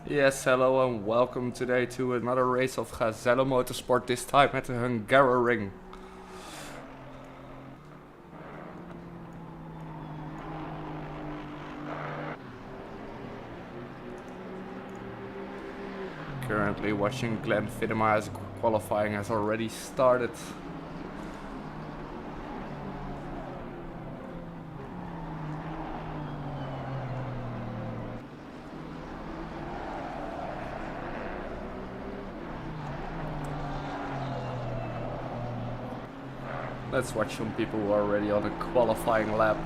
Yes, hello and welcome today to another race of Gazelle Motorsport, this time at the Hungaroring. Currently watching Glenn Fittema as qualifying has already started. Let's watch some people who are already on a qualifying lap.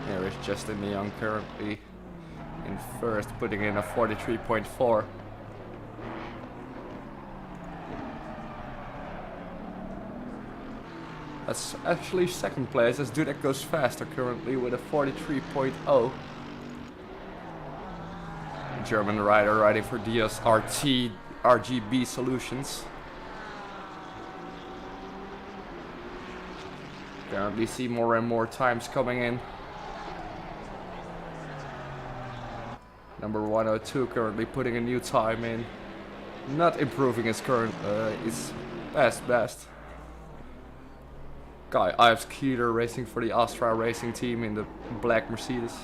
Here is Justin Young currently in first, putting in a 43.4. That's actually second place, as Dudek goes faster currently with a 43.0. German rider riding for Dios RT RGB Solutions. Currently see more and more times coming in. Number 102 currently putting a new time in. Not improving his current, his best. Guy Ives Keeler racing for the Astra Racing team in the black Mercedes.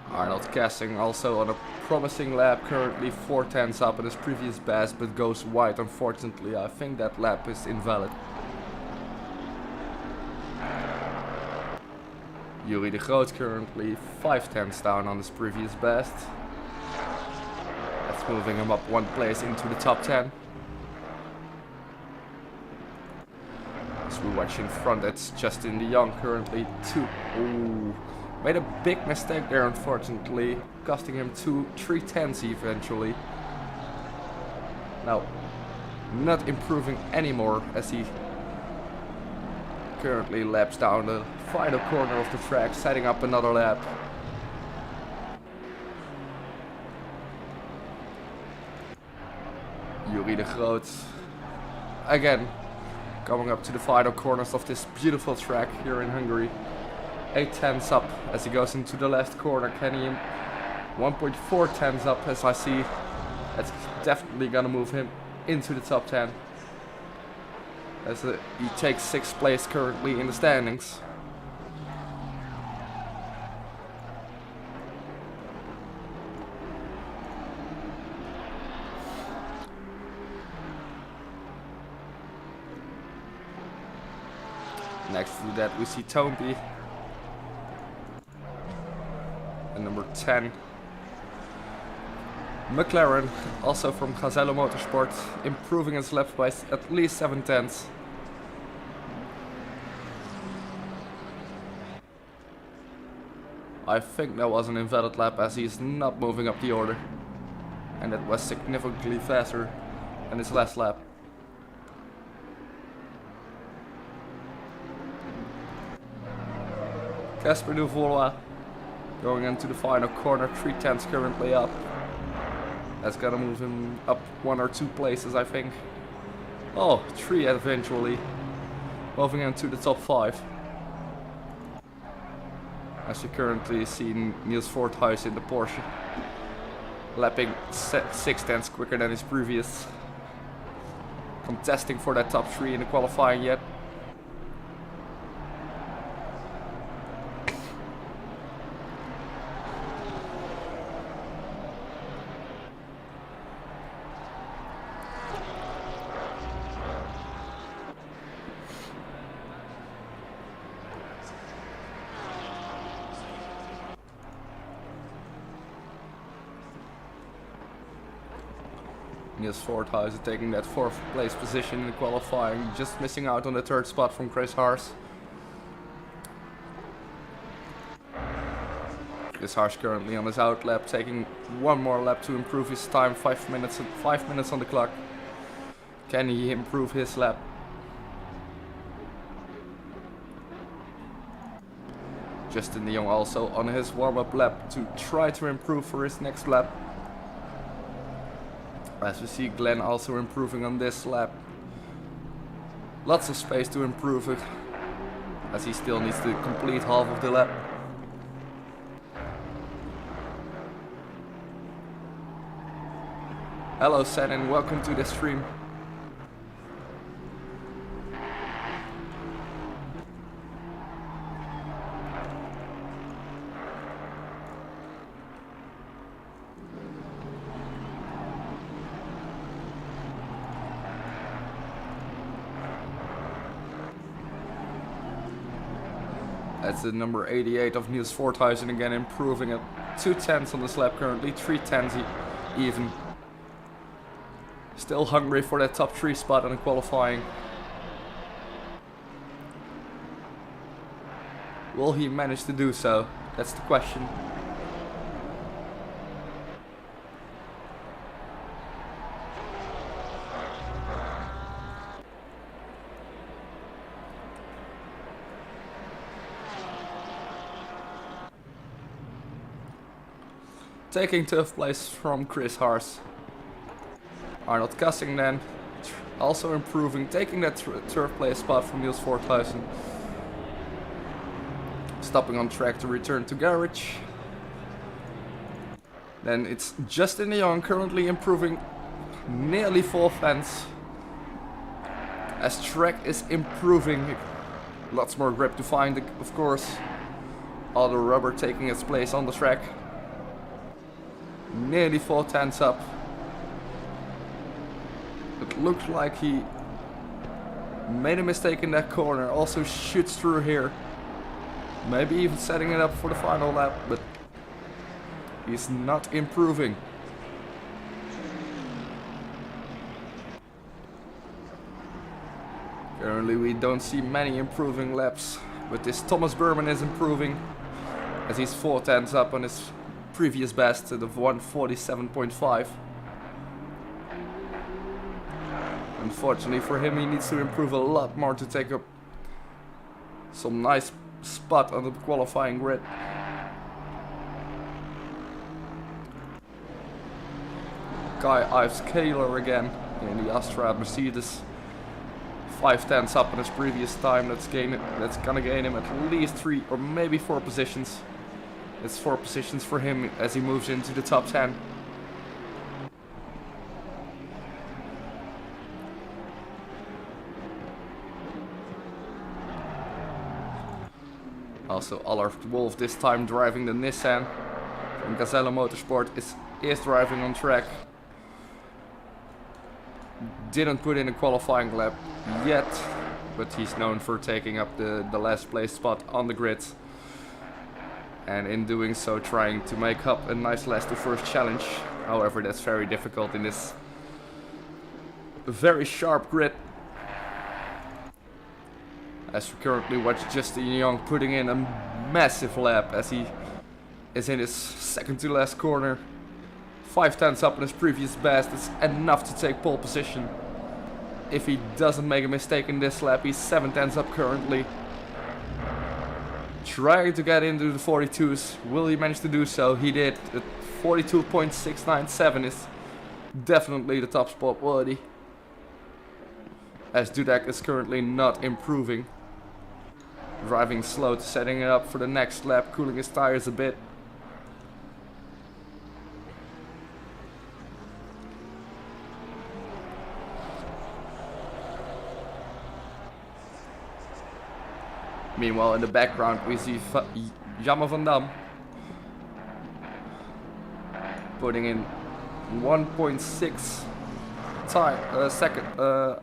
Arnold Kessing also on a promising lap, currently 4/10 up in his previous best, but goes wide unfortunately. I think that lap is invalid. Yuri de Groot currently 5/10 down on his previous best. That's moving him up one place into the top 10. As we watch in front, it's Justin de Jong currently 2. Ooh, made a big mistake there unfortunately, costing him 3/10 eventually. Now, not improving anymore as he currently laps down the final corner of the track, setting up another lap. Yuri de Groot again coming up to the final corners of this beautiful track here in Hungary. 8/10 up as he goes into the left corner. Can he 1.4 up as I see. That's definitely gonna move him into the top 10. As he takes 6th place currently in the standings. Next to that we see Toynbee. And number 10. McLaren, also from Gazelle Motorsport, improving his laps by at least 7/10. I think that was an invalid lap as he's not moving up the order. And that was significantly faster than his last lap. Casper Duvois going into the final corner, 3/10 currently up. That's gonna move him up 1 or 2 places, I think. Oh, 3 eventually. Moving into the top 5. As you currently see Niels Voorthuis in the Porsche. Lapping 6/10 quicker than his previous. Contesting for that top 3 in the qualifying yet. Niels Voorthuis taking that 4th place position in the qualifying, just missing out on the 3rd spot from Chris Haars. Chris Haars currently on his out lap, taking 1 more lap to improve his time. 5 minutes on the clock. Can he improve his lap? Justin de Jong also on his warm-up lap to try to improve for his next lap. As we see Glenn also improving on this lap. Lots of space to improve it, as he still needs to complete half of the lap. Hello Senin, welcome to the stream. That's the number 88 of Niels Voorthuizen again, improving at 2/10 on this lap currently, 3/10 even. Still hungry for that top 3 spot in the qualifying. Will he manage to do so? That's the question. Taking 12th place from Chris Haas. Arnold Kassing then also improving, taking that 3rd place spot from Niels Voorthuizen. Stopping on track to return to garage. Then it's Justin de Jong currently improving nearly full fence. As track is improving, lots more grip to find, of course. All the rubber taking its place on the track. Nearly 4/10 up. It looks like he made a mistake in that corner, also shoots through here. Maybe even setting it up for the final lap, but he's not improving. Currently we don't see many improving laps, but this Thomas Burman is improving, as he's 4/10 up on his previous best of 1:47.5. Unfortunately for him, he needs to improve a lot more to take up some nice spot on the qualifying grid. Guy Ives Kaler again in the Astra Mercedes. 5/10 up on his previous time. That's gonna gain him at least 3 or maybe 4 positions. It's 4 positions for him as he moves into the top 10. Also, Allard Wolf this time driving the Nissan from Gazelle Motorsport is driving on track. Didn't put in a qualifying lap yet, but he's known for taking up the last place spot on the grid. And in doing so trying to make up a nice last to first challenge. However, that's very difficult in this very sharp grid. As we currently watch Justin de Jong putting in a massive lap as he is in his second to last corner. 5/10 up on his previous best. It's enough to take pole position. If he doesn't make a mistake in this lap, he's 7/10 up currently. Trying to get into the 42s. Will he manage to do so? He did. 42.697 is definitely the top spot worthy. As Dudek is currently not improving. Driving slow to setting it up for the next lap, cooling his tires a bit. Meanwhile, in the background, we see Jammer van Dam putting in 1.6 second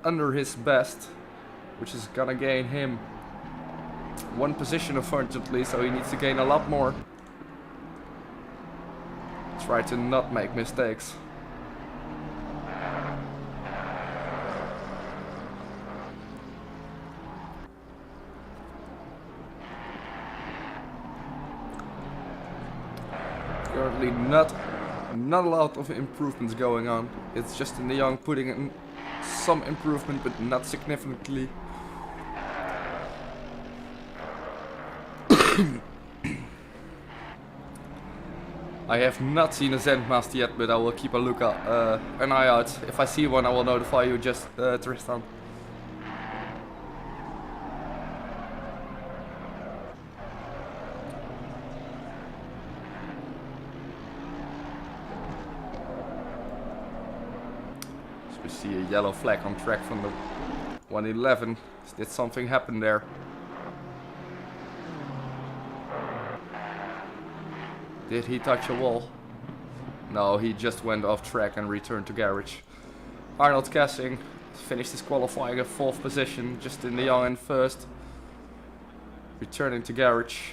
under his best, which is gonna gain him 1 position unfortunately, so he needs to gain a lot more. Try to not make mistakes. Currently not a lot of improvements going on. It's Justin de Jong putting in some improvement, but not significantly. I have not seen a Zendmast yet, but I will keep a lookout, an eye out. If I see one, I will notify you, just Tristan. So we see a yellow flag on track from the 111. Did something happen there? Did he touch a wall? No, he just went off track and returned to garage. Arnold Kessing finished his qualifying at 4th position, Justin de Jong in 1st. Returning to garage.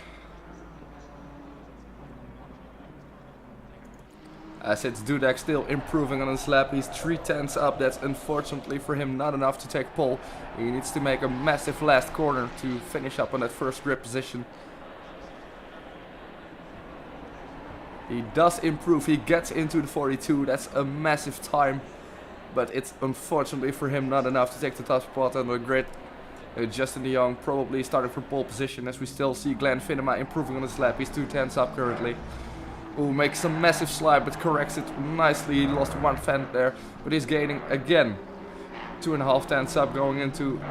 As it's Dudek still improving on his lap, he's 3/10 up. That's unfortunately for him not enough to take pole. He needs to make a massive last corner to finish up on that first grip position. He does improve, he gets into the 42, that's a massive time. But it's unfortunately for him not enough to take the top spot on the grid. Justin de Jong probably starting from pole position, as we still see Glenn Finnema improving on his lap. He's 2/10 up currently. Ooh, makes a massive slide but corrects it nicely. He lost 1 fend there, but he's gaining again. 2.5 tenths up going into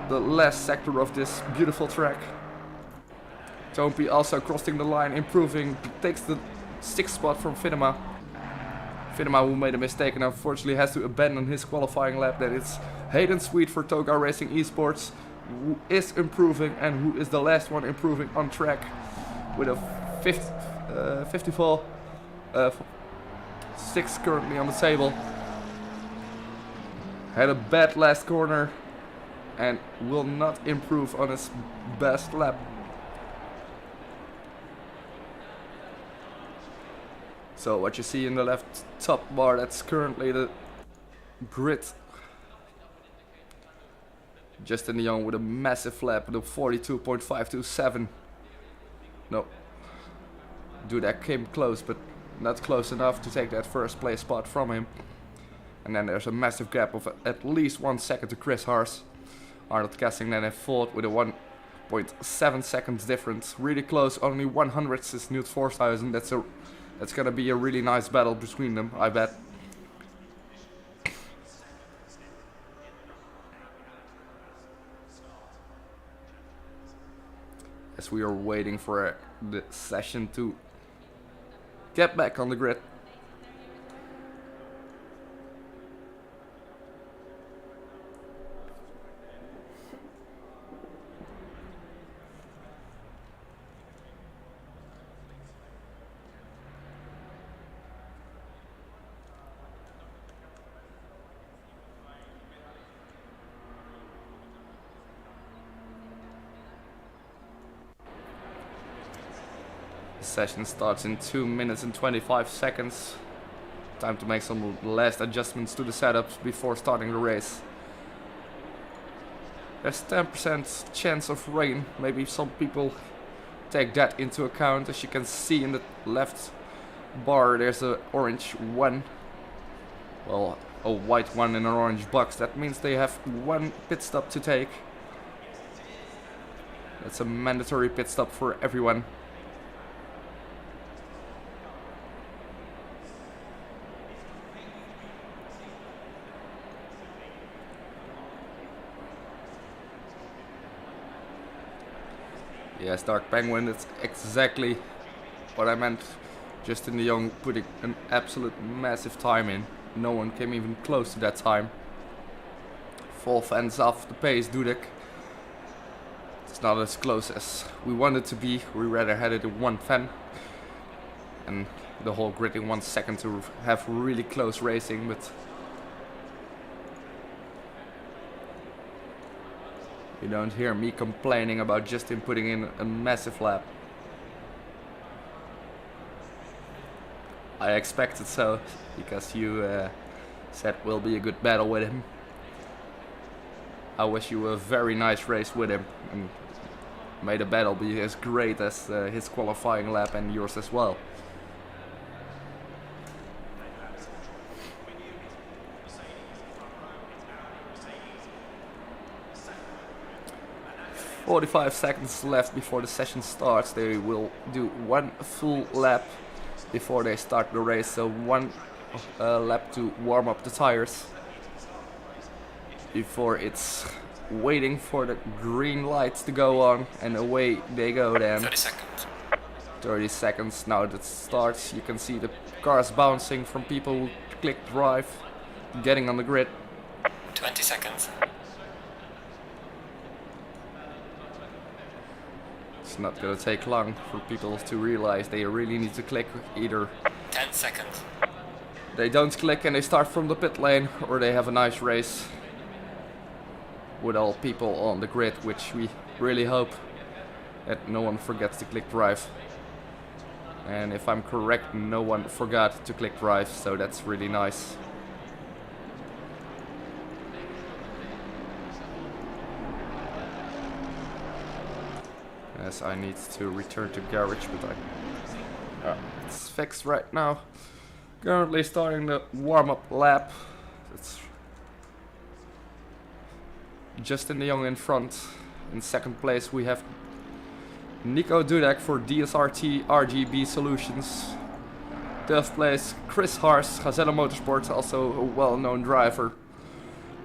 the last sector of this beautiful track. Tompi also crossing the line, improving, takes the 6th spot from Finnema. Finnema, who made a mistake and unfortunately has to abandon his qualifying lap. Then it's Hayden Sweet for Toga Racing Esports, who is improving and who is the last one improving on track with a 54, 6 currently on the table. Had a bad last corner and will not improve on his best lap. So what you see in the left top bar, that's currently the grid. Justin de Jong with a massive lap with a 42.527. No. Dudek came close, but not close enough to take that first place spot from him. And then there's a massive gap of at least 1 second to Chris Haas. Arnold Kessing then in 4th with a 1.7 seconds difference. Really close, only 100ths is Knut Forsthuizen. That's gonna be a really nice battle between them, I bet. As we are waiting for the session to get back on the grid. Session starts in 2 minutes and 25 seconds. Time to make some last adjustments to the setups before starting the race. There's 10% chance of rain. Maybe some people take that into account. As you can see in the left bar, there's a orange 1. Well, a white 1 in an orange box. That means they have 1 pit stop to take. That's a mandatory pit stop for everyone. Yes, Dark Penguin, that's exactly what I meant. Justin de Jong putting an absolute massive time in. No one came even close to that time. 4 fends off the pace, Dudek. It's not as close as we wanted to be. We rather had it in 1 fen. And the whole grid in 1 second to have really close racing, but you don't hear me complaining about Justin putting in a massive lap. I expected so, because you said will be a good battle with him. I wish you a very nice race with him, and may the battle be as great as his qualifying lap and yours as well. 45 seconds left before the session starts. They will do one full lap before they start the race, so one lap to warm up the tires before it's waiting for the green lights to go on, and away they go then. 30 seconds. 30 seconds now that starts. You can see the cars bouncing from people who click drive, getting on the grid. 20 seconds. It's not gonna take long for people to realize they really need to click. Either 10 seconds. they don't click and they start from the pit lane, or they have a nice race with all people on the grid, which we really hope that no one forgets to click drive. And if I'm correct, no one forgot to click drive, so that's really nice. Yes, I need to return to garage, but it's fixed right now. Currently starting the warm-up lap. It's Justin de Jong in front. In second place we have Nico Dudek for DSRT RGB Solutions. Third place Chris Hars, Gazelle Motorsport, also a well-known driver.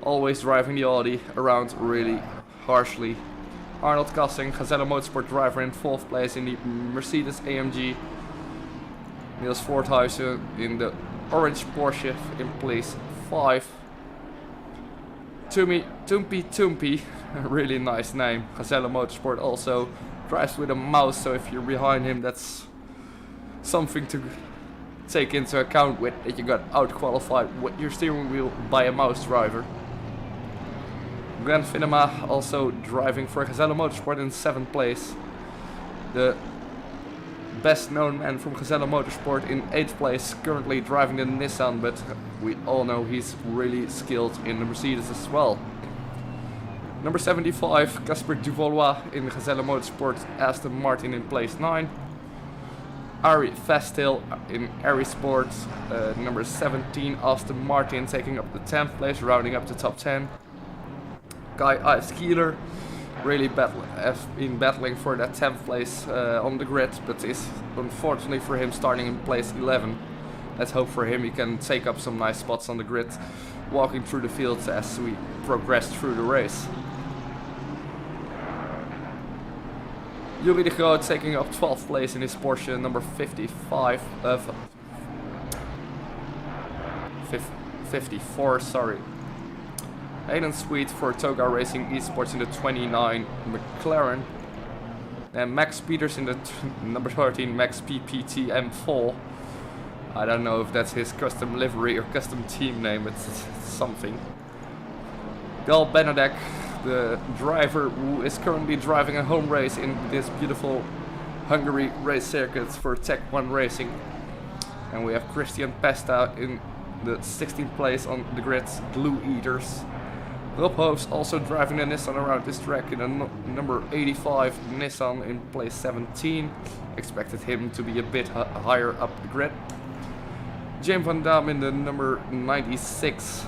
Always driving the Audi around really harshly. Arnold Kassing, Gazelle Motorsport driver, in fourth place in the Mercedes AMG. Niels Voorthuizen in the orange Porsche in place 5. Tumpy, a really nice name. Gazelle Motorsport also drives with a mouse, so if you're behind him, that's something to take into account with, that you got out-qualified with your steering wheel by a mouse driver. Glenn Finnema also driving for Gazelle Motorsport in 7th place. The best known man from Gazelle Motorsport in 8th place, currently driving the Nissan, but we all know he's really skilled in the Mercedes as well. Number 75, Casper Duvalois in Gazelle Motorsport, Aston Martin in place 9. Ari Vestil in Ari Sport, number 17, Aston Martin taking up the 10th place, rounding up the top 10. Guy Ives Keeler really battling for that 10th place on the grid, but is unfortunately for him starting in place 11. Let's hope for him he can take up some nice spots on the grid, walking through the fields as we progress through the race. Yuri de Groot taking up 12th place in his Porsche number 54, sorry. Hayden Sweet for Toga Racing Esports in the 29 McLaren. And Max Peters in the number 13 Max PPT M4. I don't know if that's his custom livery or custom team name, but it's something. Gal Benedek, the driver who is currently driving a home race in this beautiful Hungary race circuit for Tech 1 Racing. And we have Christian Pesta in the 16th place on the grid, Glue Eaters. Rob Hoofs also driving the Nissan around this track in a number 85 Nissan in place 17. Expected him to be a bit higher up the grid. James van Dam in the number 96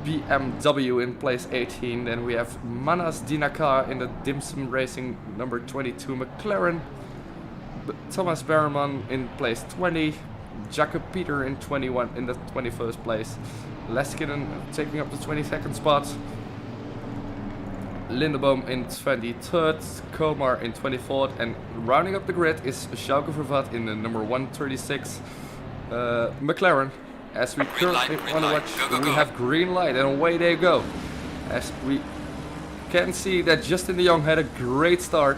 BMW in place 18. Then we have Manas Dinaka in the Dimsum Racing number 22 McLaren. Thomas Berman in place 20. Jacob Peter in 21 in the 21st place. Leskinen taking up the 22nd spot. Lindeboom in 23rd, Komar in 24th, and rounding up the grid is Jauke Vervat in the number 136 McLaren. As we currently want to watch, we have green light and away they go. As we can see that Justin de Jong had a great start.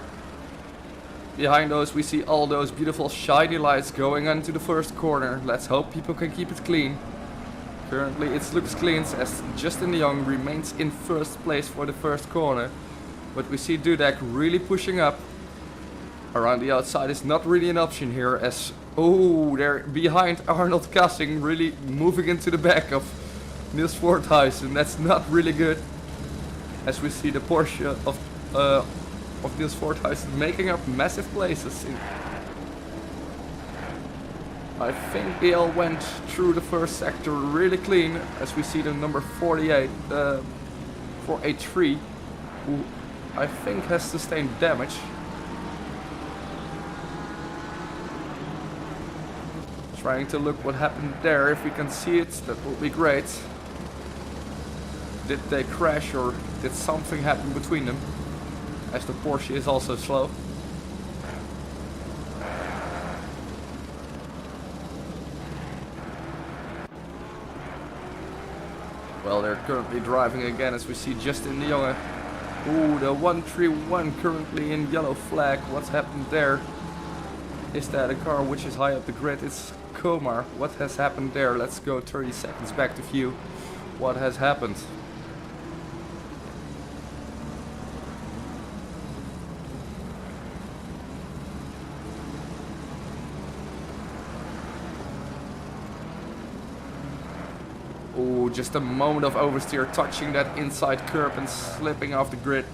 Behind those we see all those beautiful shiny lights going onto the first corner. Let's hope people can keep it clean. Currently it looks clean as Justin de Jong remains in first place for the first corner. But we see Dudek really pushing up. Around the outside is not really an option here, as they're behind Arnold Kassing, really moving into the back of Niels Voorthuizen. That's not really good. As we see the Porsche of Niels Voorthuizen making up massive places. I think they all went through the first sector really clean, as we see the number 48, 483, who I think has sustained damage. Trying to look what happened there. If we can see it, that would be great. Did they crash or did something happen between them? As the Porsche is also slow. Well, they're currently driving again as we see Justin de Jonge. Ooh, the 131 currently in yellow flag. What's happened there? Is that a car which is high up the grid? It's Komar. What has happened there? Let's go 30 seconds back to view what has happened. Ooh, just a moment of oversteer, touching that inside curb and slipping off the grid.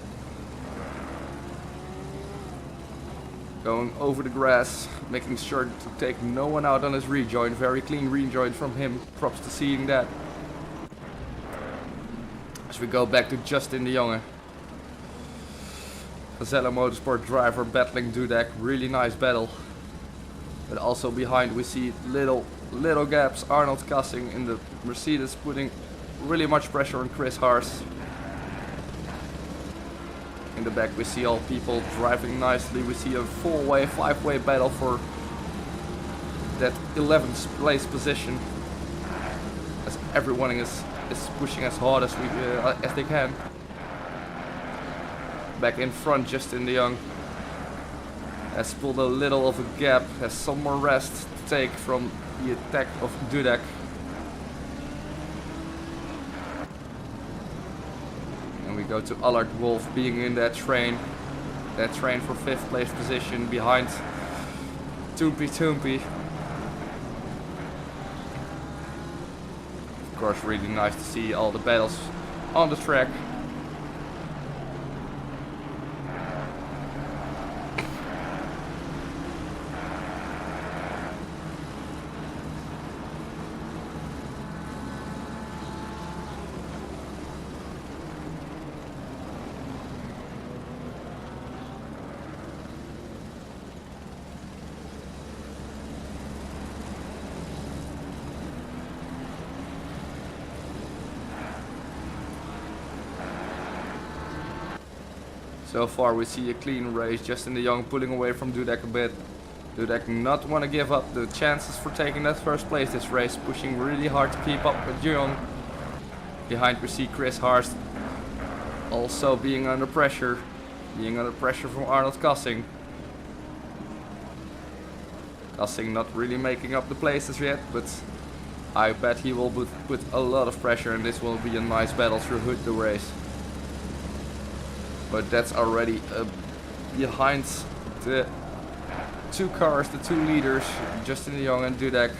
Going over the grass, making sure to take no one out on his rejoin. Very clean rejoin from him. Props to seeing that. As we go back to Justin de Jonge. Gazelle Motorsport driver battling Dudek. Really nice battle. But also behind we see little gaps. Arnold Kassing in the Mercedes putting really much pressure on Chris Haas. In the back we see all people driving nicely. We see a 4-way, 5-way battle for that 11th place position. As everyone is pushing as hard as they can. Back in front, Justin de Jonge has pulled a little of a gap, has some more rest to take from the attack of Dudek. And we go to Allard Wolf being in that train for 5th place position behind Toompi. Of course, really nice to see all the battles on the track. So far we see a clean race. Justin de Jonge pulling away from Dudek a bit. Dudek not want to give up the chances for taking that first place this race. Pushing really hard to keep up with de Jonge. Behind we see Chris Haas also being under pressure. Being under pressure from Arnold Kassing. Kassing not really making up the places yet, but I bet he will put a lot of pressure and this will be a nice battle through the race. But that's already behind the two cars, the two leaders, Justin de Jonge and Dudek.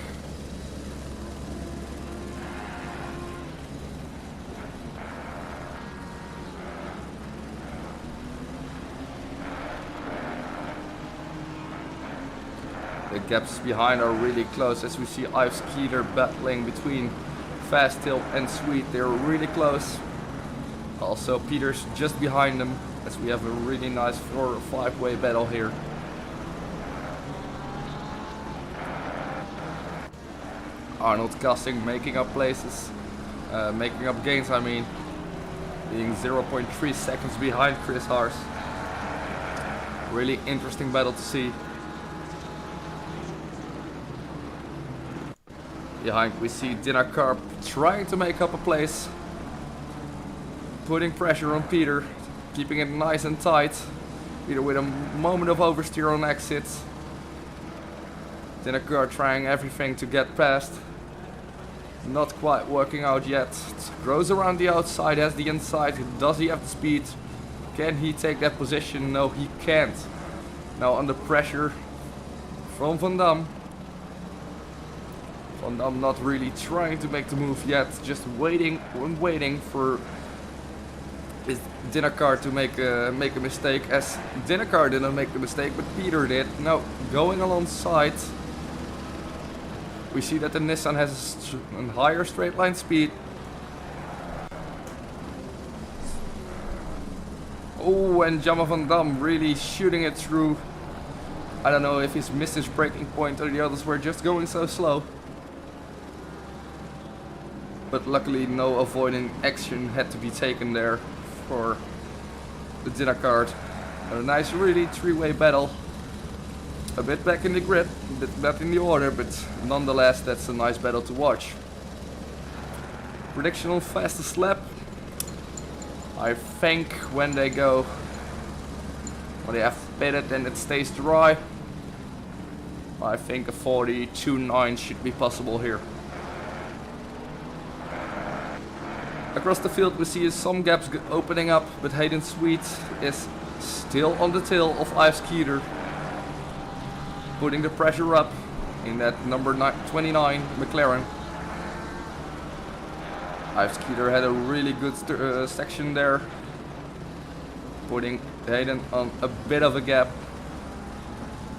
The gaps behind are really close as we see Ives Skeeter battling between Fast Tilt and Sweet. They're really close. Also Peters just behind them as we have a really nice 4- or 5-way battle here. Arnold Kassing making up places, making up gains I mean, being 0.3 seconds behind Chris Haas. Really interesting battle to see. Behind we see Dinakar trying to make up a place. Putting pressure on Peter, keeping it nice and tight. Peter with a moment of oversteer on exit. Dinakar trying everything to get past. Not quite working out yet. Goes around the outside, has the inside. Does he have the speed? Can he take that position? No, he can't. Now under pressure from Van Dam. Van Dam not really trying to make the move yet. Just waiting for is Dinakar to make a mistake, as Dinakar didn't make the mistake, but Peter did. Now going alongside, we see that the Nissan has a higher straight line speed. Oh, and Jammer van Dam really shooting it through. I don't know if he's missed his braking point or the others were just going so slow. But luckily no avoiding action had to be taken there for the dinner card. A nice really three-way battle. A bit back in the grid, a bit back in the order, but nonetheless that's a nice battle to watch. Prediction on fastest lap. I think when they have pitted and it stays dry, I think a 42.9 should be possible here. Across the field we see some gaps opening up, but Hayden Sweet is still on the tail of Ives Skeeter, putting the pressure up in that number 29 McLaren. Ives Skeeter had a really good section there, putting Hayden on a bit of a gap.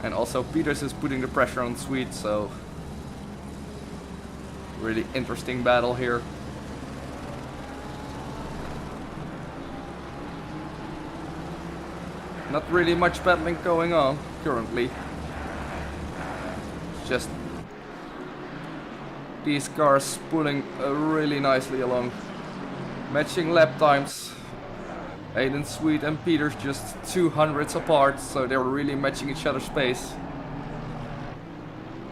And also Peters is putting the pressure on Sweet, so really interesting battle here. Not really much battling going on currently. Just these cars pulling really nicely along. Matching lap times. Hayden Sweet and Peters just 200ths apart, so they're really matching each other's pace.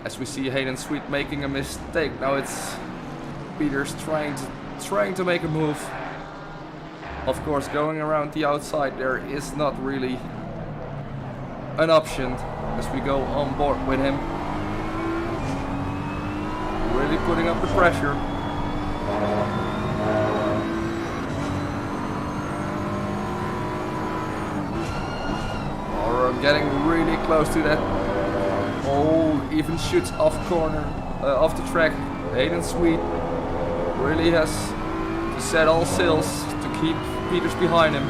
As we see Hayden Sweet making a mistake, now it's Peters trying to make a move. Of course, going around the outside there is not really an option as we go on board with him. Really putting up the pressure. Or getting really close to that. Oh, even shoots off corner, off the track. Hayden Sweet really has to set all sails to keep Peters behind him.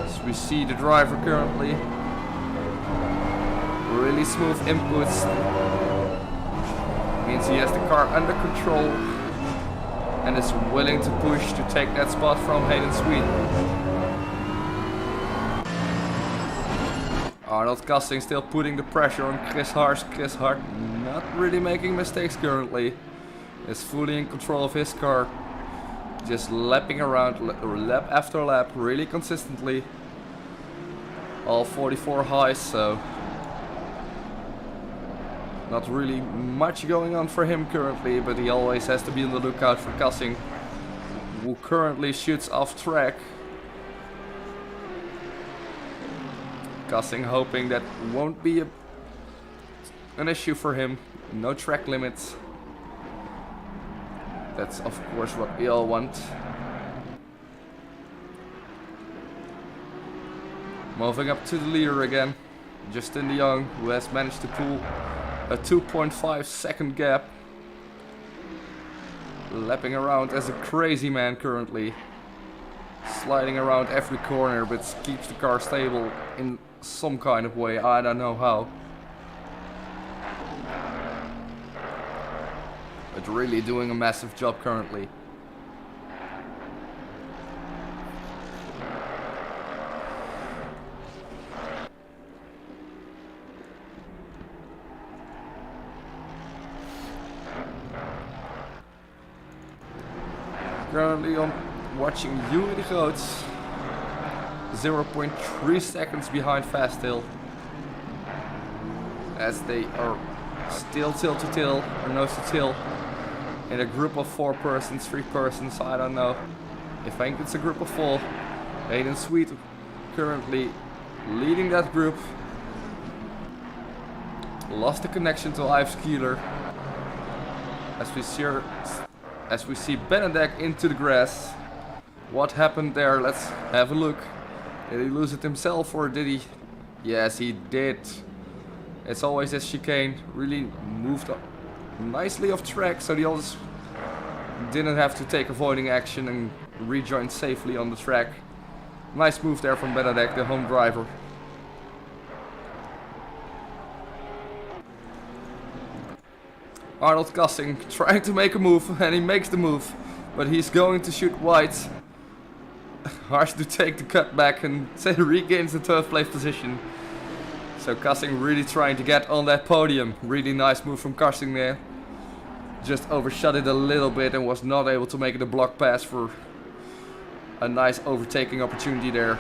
As we see the driver currently. Really smooth inputs. Means he has the car under control and is willing to push to take that spot from Hayden Sweet. Arnold Kassing still putting the pressure on Chris Hart. Chris Hart not really making mistakes currently. Is fully in control of his car. Just lapping around lap after lap really consistently. All 44 highs, so not really much going on for him currently, but he always has to be on the lookout for Kassing, who currently shoots off track. Kassing hoping that won't be an issue for him. No track limits. That's of course what we all want. Moving up to the leader again, Justin de Jong, who has managed to pull a 2.5 second gap. Lapping around as a crazy man currently. Sliding around every corner, but keeps the car stable in some kind of way. I don't know how. But really doing a massive job currently. Currently on watching Yuri de Groots, 0.3 seconds behind Fasthill, as they are still tail to tail or nose to tail in a group of 4 persons, 3 persons, I don't know. I think it's a group of 4. Hayden Sweet currently leading that group. Lost the connection to Ives Keeler as we see Benedek into the grass. What happened there? Let's have a look. Did he lose it himself or did he? Yes, he did. It's always a chicane. Really moved up nicely off track, so the others didn't have to take avoiding action and rejoined safely on the track. Nice move there from Benedek, the home driver. Arnold Kassing trying to make a move, and he makes the move, but he's going to shoot wide. Harsh to take the cut back and regains the 12th place position. So Kassing really trying to get on that podium. Really nice move from Kassing there. Just overshot it a little bit and was not able to make it a block pass for a nice overtaking opportunity there.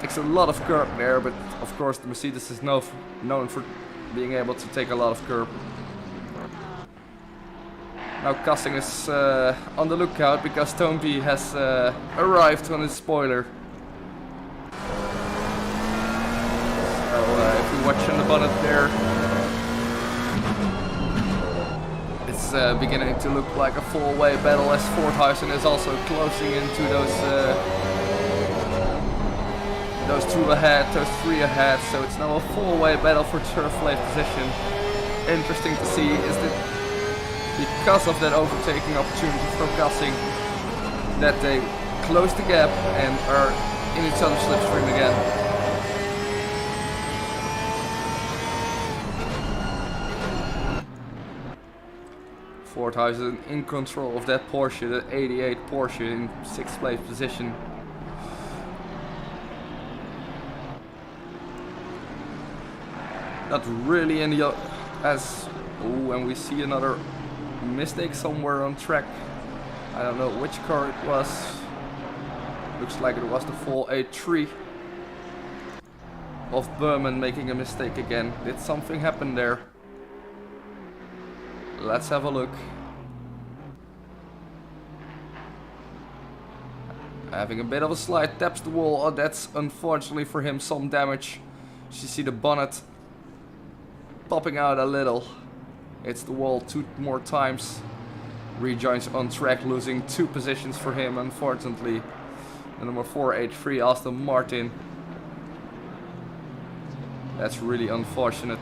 Takes a lot of curb there, but of course the Mercedes is known for being able to take a lot of curb. Now Kassing is on the lookout because Toompi has arrived on his spoiler. So if you watch on the bonnet there, it's beginning to look like a four-way battle as Voorthuizen is also closing into those two ahead, those three ahead. So it's now a four-way battle for third place position. Interesting to see is that because of that overtaking opportunity from Kassing, that they close the gap and are in each other's slipstream again. Voorthuizen in control of that Porsche, the 88 Porsche in 6th place position. Not really in the and we see another mistake somewhere on track. I don't know which car it was. Looks like it was the 483 of Berman making a mistake again. Did something happen there? Let's have a look. Having a bit of a slide, taps the wall. Oh, that's unfortunately for him some damage. You see the bonnet popping out a little. Hits the wall 2 more times. Rejoins on track, losing 2 positions for him, unfortunately. The number 483 Aston Martin. That's really unfortunate.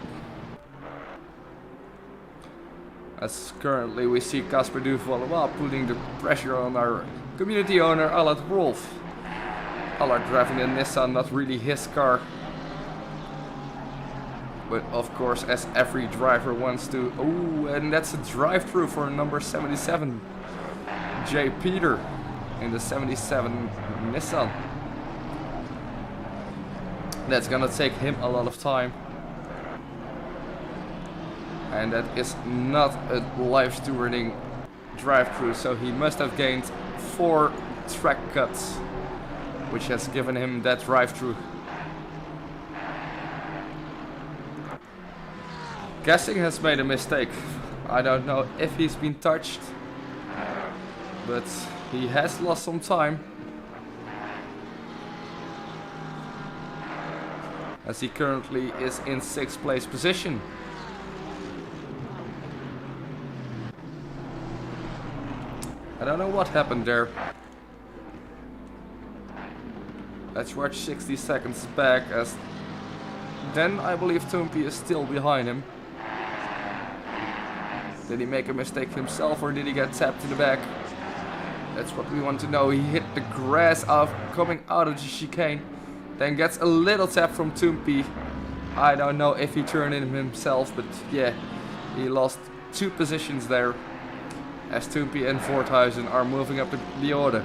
As currently we see Casper Duval putting the pressure on our community owner Allard Wolf. Allard driving the Nissan, not really his car. But of course, as every driver wants to... Oh, and that's a drive-through for number 77. J. Peter in the 77 Nissan. That's gonna take him a lot of time. And that is not a live stewarding drive-through, so he must have gained 4 track cuts, which has given him that drive-through. Kassing has made a mistake. I don't know if he's been touched, but he has lost some time. As he currently is in 6th place position. I don't know what happened there. Let's watch 60 seconds back, as then I believe Toompi is still behind him. Did he make a mistake himself or did he get tapped in the back? That's what we want to know. He hit the grass coming out of the chicane. Then gets a little tap from Toompi. I don't know if he turned in himself, but yeah, he lost 2 positions there. As Toompi and Voorthuizen are moving up the order.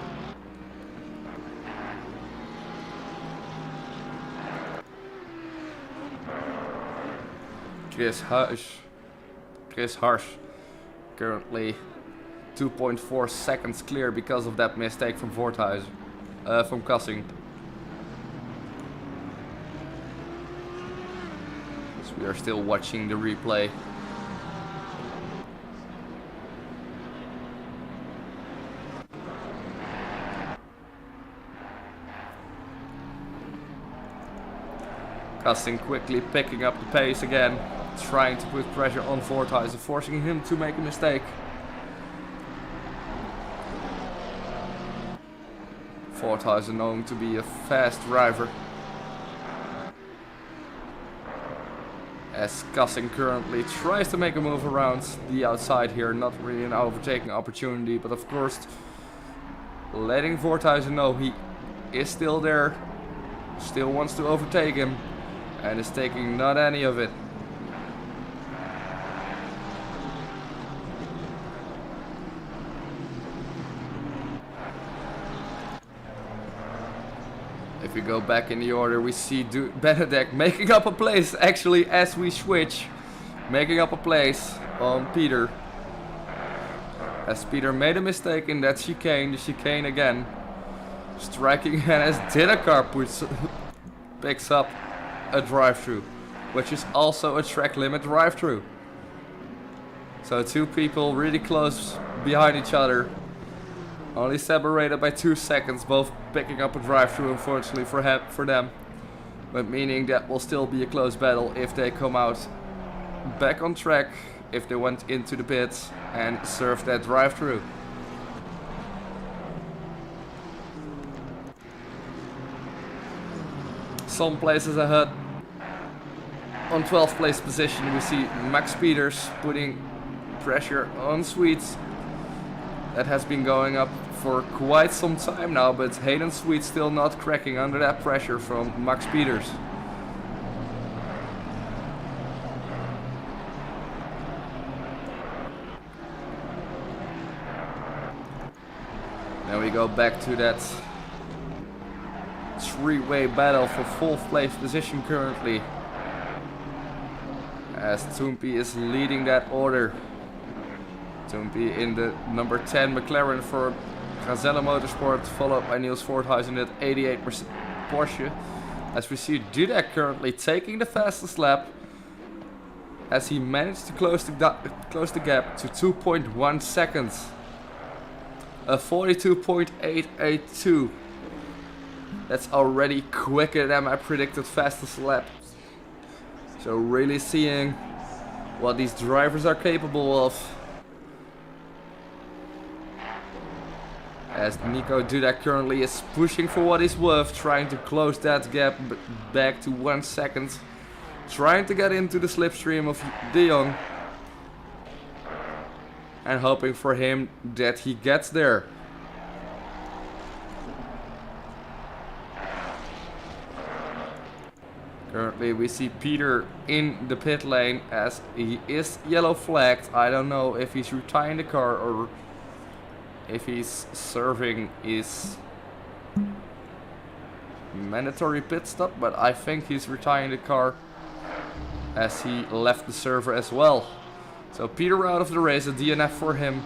Chris Harsh currently 2.4 seconds clear because of that mistake from Voorthuizen, from Kassing. So we are still watching the replay. Kassing quickly picking up the pace again, trying to put pressure on Voorthuizen, forcing him to make a mistake. Voorthuizen known to be a fast driver. As Kassing currently tries to make a move around the outside here, not really an overtaking opportunity, but of course letting Voorthuizen know he is still there, still wants to overtake him. And is taking not any of it. If we go back in the order, we see Benedek making up a place actually as we switch. Making up a place on Peter. As Peter made a mistake in that chicane, the chicane again. Striking and as Dinakar picks up a drive-through. Which is also a track limit drive-through. So two people really close behind each other. Only separated by 2 seconds, both picking up a drive-through unfortunately for them. But meaning that will still be a close battle if they come out back on track, if they went into the pits and served that drive-through. Some places ahead. On 12th place position we see Max Peters putting pressure on Sweets. That has been going up for quite some time now, but Hayden Sweet still not cracking under that pressure from Max Peters. Now we go back to that three-way battle for 4th place position currently. As Toompi is leading that order. Toompi in the number 10 McLaren for Gazelle Motorsport, followed by Niels Voorthuizen at 88% Porsche. As we see Dudek currently taking the fastest lap, as he managed to close the gap to 2.1 seconds. A 42.882. That's already quicker than my predicted fastest lap. So really seeing what these drivers are capable of. As Nico Dudek currently is pushing for what he's worth, trying to close that gap back to 1 second. Trying to get into the slipstream of De Jong. And hoping for him that he gets there. Currently we see Peter in the pit lane as he is yellow flagged. I don't know if he's retiring the car or if he's serving his mandatory pit stop, but I think he's retiring the car as he left the server as well. So Peter out of the race, a DNF for him.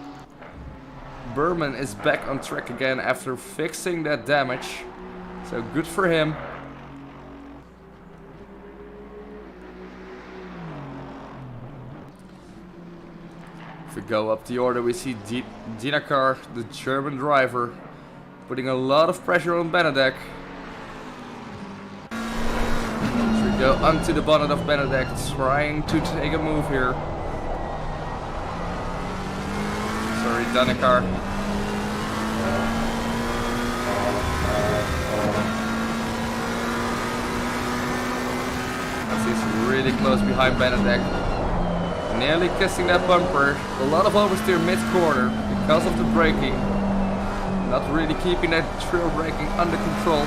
Berman is back on track again after fixing that damage. So good for him. If we go up the order, we see Dinakar, the German driver, putting a lot of pressure on Benedek. As we go onto the bonnet of Benedek, trying to take a move here. Sorry, Dinakar. As he's really close behind Benedek. Nearly kissing that bumper. A lot of oversteer mid-corner because of the braking. Not really keeping that trail braking under control.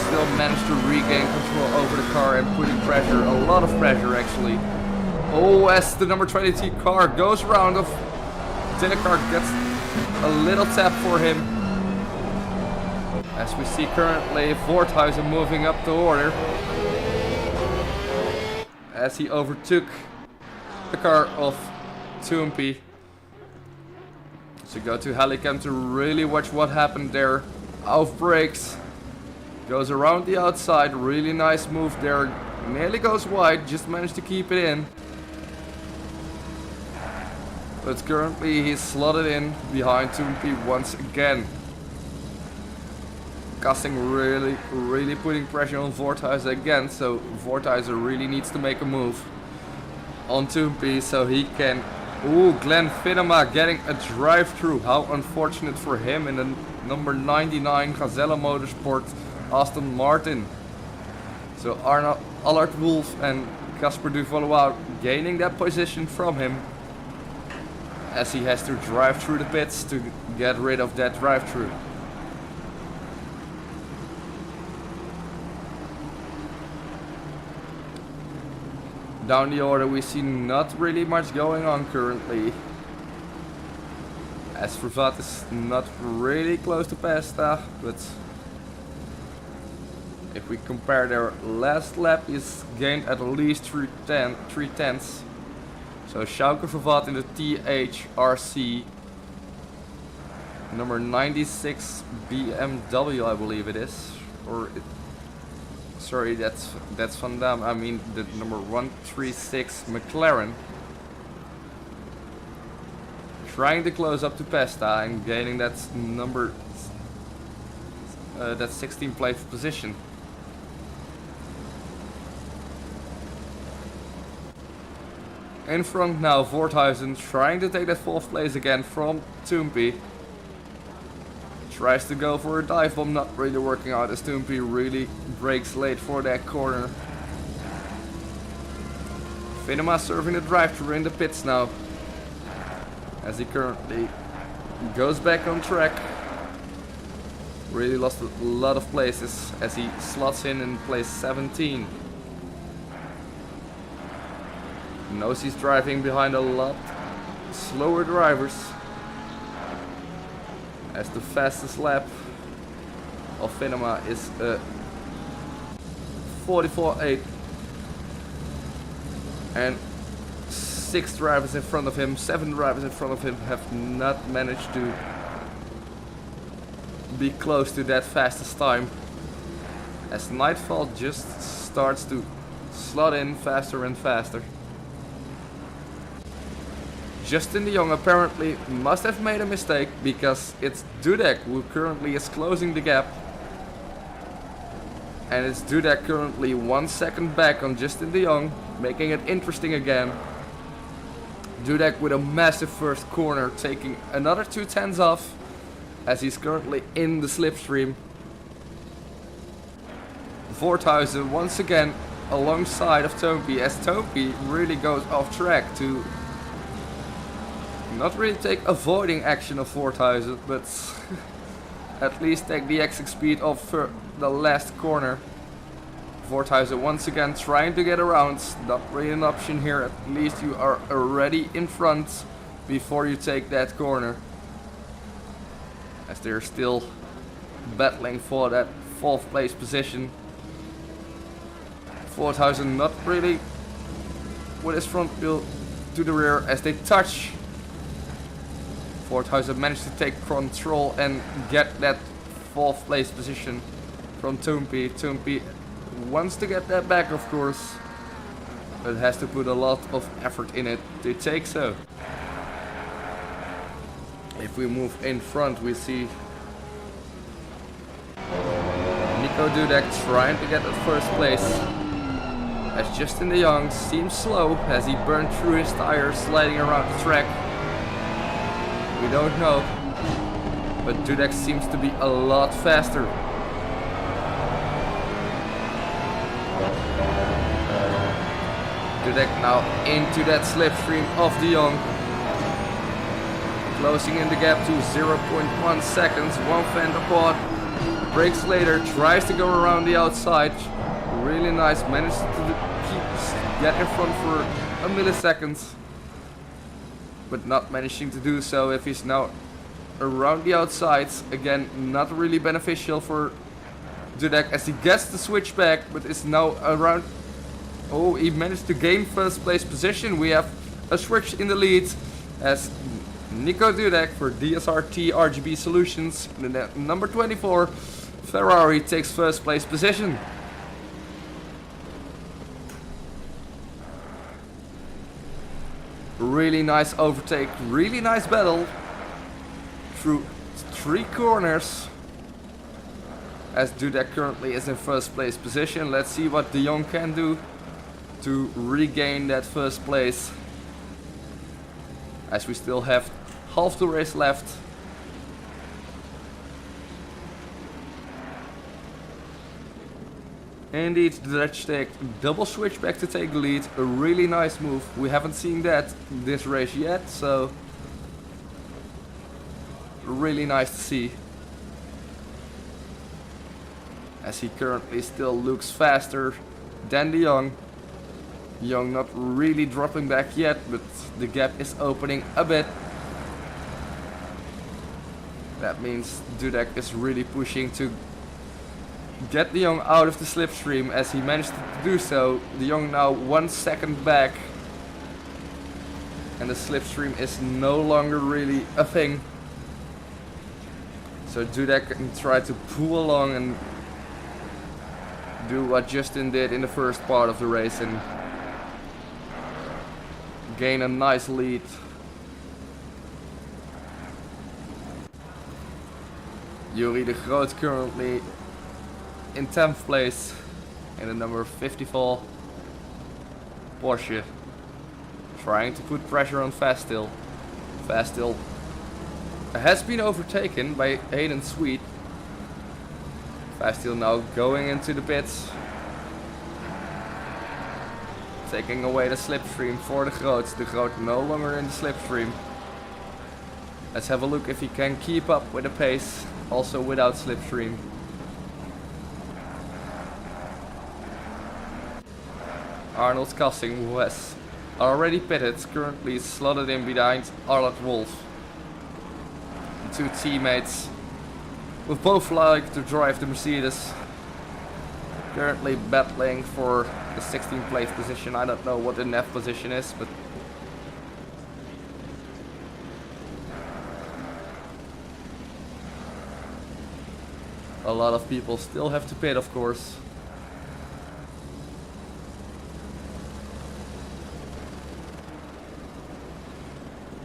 Still managed to regain control over the car and putting pressure, a lot of pressure actually. Oh, as the number 22 car goes around, Dinakar gets a little tap for him. As we see currently Voorthuizen moving up the order. As he overtook the car of Toompi. So go to Helicam to really watch what happened there. Off brakes. Goes around the outside. Really nice move there. Nearly goes wide. Just managed to keep it in. But currently he's slotted in behind Toompi once again. Casting really putting pressure on Voorthuizen again. So Voorthuizen really needs to make a move on Toompi so he can... Ooh, Glenn Finnema getting a drive-through. How unfortunate for him in the number 99 Gazelle Motorsport Aston Martin. So Allard Wolf and Casper Duvalois gaining that position from him. As he has to drive through the pits to get rid of that drive-through. Down the order we see not really much going on currently. As Vervat is not really close to Pesta, but If we compare their last lap, he's gained at least 3 tenths. So Schauke Vervat in the THRC number 96 BMW, I believe it is, sorry, that's Van Dam. I mean the number 136 McLaren. Trying to close up to Pesta and gaining that number, that 16th place position. In front now, Voorthuizen trying to take that 4th place again from Toompie. Tries to go for a dive bomb, not really working out as Toompie really brakes late for that corner. Venema serving the drive-thru in the pits now, as he currently goes back on track. Really lost a lot of places as he slots in place 17. Knows he's driving behind a lot slower drivers, as the fastest lap of Venema is 44.8, and 6 drivers in front of him, 7 drivers in front of him have not managed to be close to that fastest time, as Nightfall just starts to slot in faster and faster. Justin de Jong apparently must have made a mistake, because it's Dudek who currently is closing the gap. And it's Dudek currently 1 second back on Justin de Jong, making it interesting again. Dudek with a massive first corner, taking another 2 tenths off, as he's currently in the slipstream. Voorthuizen once again alongside of Toompie, as Toompie really goes off track to not really take avoiding action of Voorthuizen, but at least take the exit speed of the last corner. Voorthuizen once again trying to get around, not really an option here. At least you are already in front before you take that corner, as they're still battling for that 4th place position. Voorthuizen not really with his front wheel to the rear as they touch. Voorthuizen managed to take control and get that 4th place position from Toompie. Toompie wants to get that back, of course, but has to put a lot of effort in it to take so. If we move in front, we see Nico Dudek trying to get that 1st place, as Justin de Jong seems slow as he burned through his tires sliding around the track. We don't know, but Dudek seems to be a lot faster. Dudek now into that slipstream of de Jong, closing in the gap to 0.1 seconds. 1 fender pod, brakes later, tries to go around the outside. Really nice, managed to get in front for a millisecond, but not managing to do so. If he's now around the outsides, again not really beneficial for Dudek as he gets the switch back, but is now around. Oh, he managed to gain 1st place position. We have a switch in the lead as Nico Dudek for DSRT RGB Solutions, the number 24 Ferrari, takes 1st place position. Really nice overtake, really nice battle through 3 corners, as Dudek currently is in 1st place position. Let's see what de Jong can do to regain that 1st place, as we still have half the race left. Indeed, the Dutch take double switchback to take the lead. A really nice move. We haven't seen that this race yet, so really nice to see. As he currently still looks faster than de Jong. De Jong not really dropping back yet, but the gap is opening a bit. That means Dudek is really pushing to get De Jong out of the slipstream, as he managed to do so. De Jong now 1 second back. And the slipstream is no longer really a thing. So Dudek can try to pull along and do what Justin did in the first part of the race and gain a nice lead. Yuri de Groot currently in 10th place in the number 54 Porsche, trying to put pressure on Fastil. Fastil has been overtaken by Hayden Sweet. Fastil now going into the pits, taking away the slipstream for de Groot. De Groot no longer in the slipstream. Let's have a look if he can keep up with the pace, also without slipstream. Arnold Kassing, who has already pitted, currently slotted in behind Arlott Wolf. The two teammates would both like to drive the Mercedes, currently battling for the 16th place position. I don't know what the NEF position is, but a lot of people still have to pit, of course.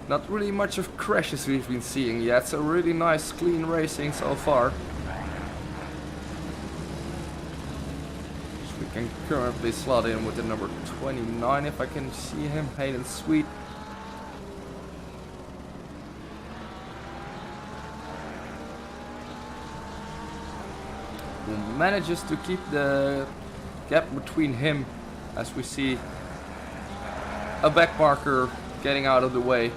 Not really much of crashes we've been seeing yet, so really nice clean racing so far. So we can currently slot in with the number 29 if I can see him, Hayden Sweet. Who manages to keep the gap between him, as we see a back marker getting out of the way.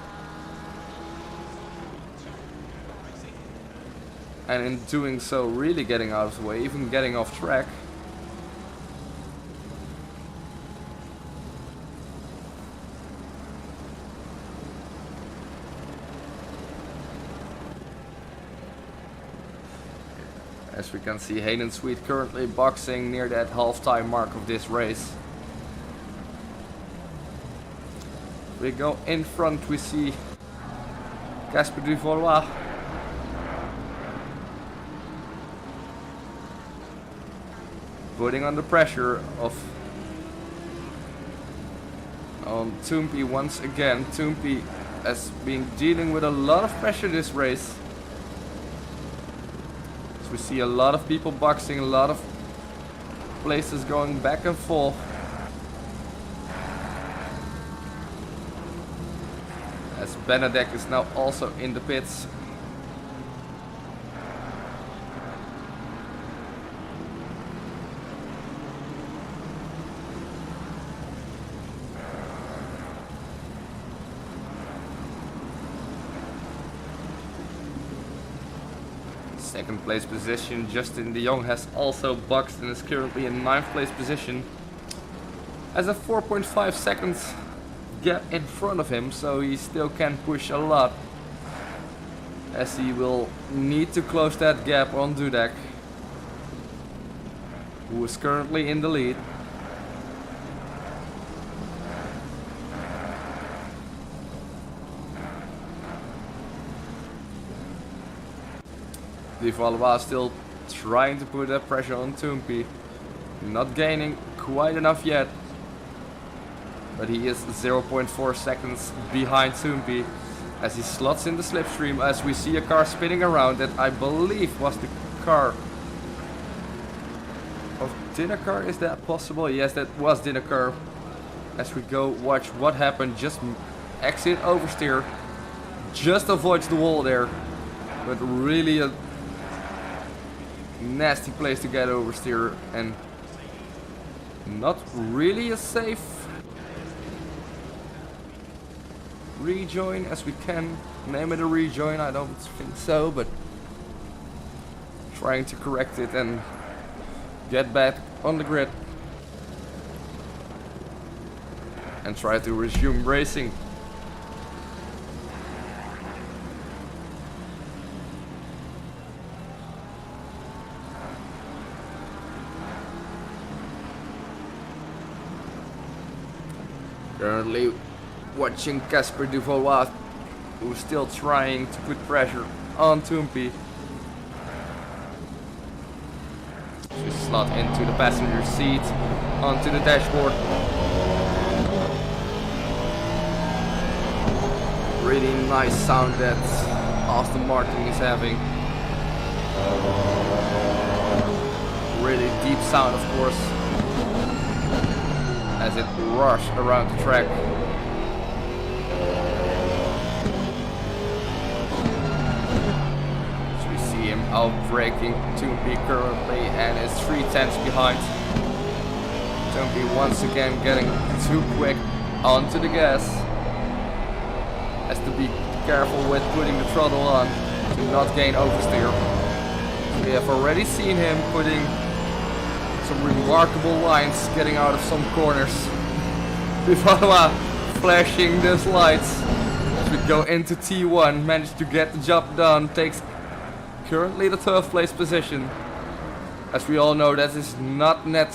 And in doing so, really getting out of the way, even getting off track. As we can see, Hayden Sweet currently boxing near that half-time mark of this race. We go in front, we see Casper Duvalois. Putting under pressure on Toompi once again. Toompi has been dealing with a lot of pressure this race. So we see a lot of people boxing, a lot of places going back and forth. As Benedek is now also in the pits. Second place position, Justin De Jong has also boxed and is currently in 9th place position. Has a 4.5 seconds gap in front of him, so he still can push a lot. As he will need to close that gap on Dudek, who is currently in the lead. De Valois still trying to put that pressure on Toompi. Not gaining quite enough yet. But he is 0.4 seconds behind Toompi as he slots in the slipstream, as we see a car spinning around that I believe was the car of Dinakar. Is that possible? Yes, that was Dinakar. As we go watch what happened, just exit oversteer. Just avoids the wall there. But really a nasty place to get oversteer and not really a safe rejoin, as we can name it a rejoin. I don't think so, but trying to correct it and get back on the grid and try to resume racing. Currently watching Casper Duvalois, who's still trying to put pressure on Toompi. To slot into the passenger seat, onto the dashboard. Really nice sound that Aston Martin is having. Really deep sound, of course, as it rushed around the track. So we see him out-braking Toompi currently and is 3/10 behind. Toompi once again getting too quick onto the gas. Has to be careful with putting the throttle on to not gain oversteer. We have already seen him putting some remarkable lines getting out of some corners. Duvalois flashing those lights as we go into T1, managed to get the job done, takes currently the 12th place position. As we all know, that is not net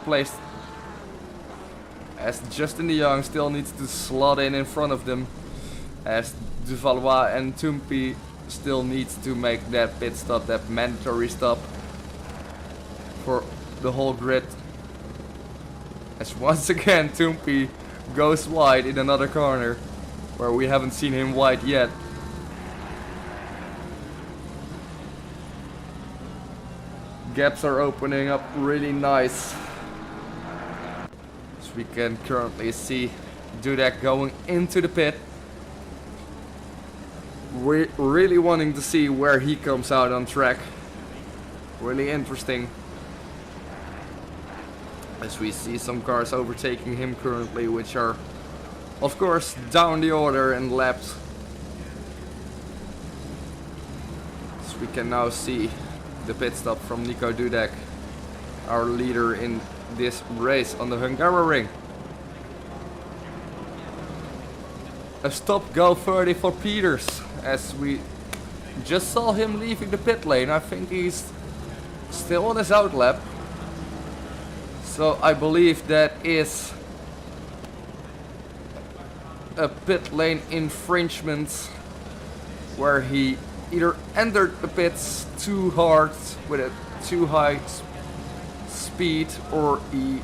placed, as Justin de Jong still needs to slot in front of them, as Duvalois and Toompi still needs to make that pit stop, that mandatory stop for the whole grid. As once again Toompi goes wide in another corner where we haven't seen him wide yet. Gaps are opening up really nice. As we can currently see Dudek going into the pit. We're really wanting to see where he comes out on track. Really interesting. As we see some cars overtaking him currently, which are of course down the order and lapped. So we can now see the pit stop from Nico Dudek, our leader in this race on the Hungaroring. A stop go 30 for Peters, as we just saw him leaving the pit lane. I think he's still on his outlap. So I believe that is a pit lane infringement where he either entered the pits too hard with a too high speed, or he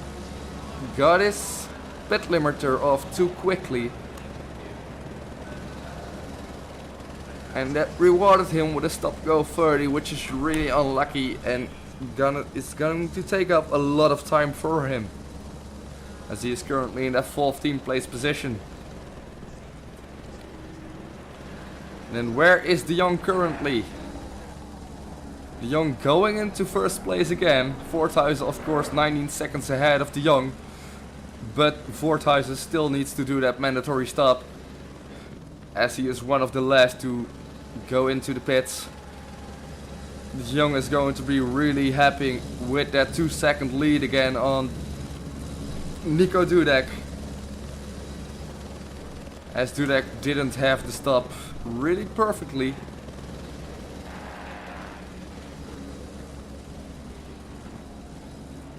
got his pit limiter off too quickly. And that rewarded him with a stop go 30, which is really unlucky and it's going to take up a lot of time for him, as he is currently in that 14th place position. And then where is De Jong currently? De Jong going into first place again. Voorthuizen of course 19 seconds ahead of De Jong, but Voorthuizen still needs to do that mandatory stop, as he is one of the last to go into the pits. De Jong is going to be really happy with that 2-second lead again on Nico Dudek, as Dudek didn't have the stop really perfectly.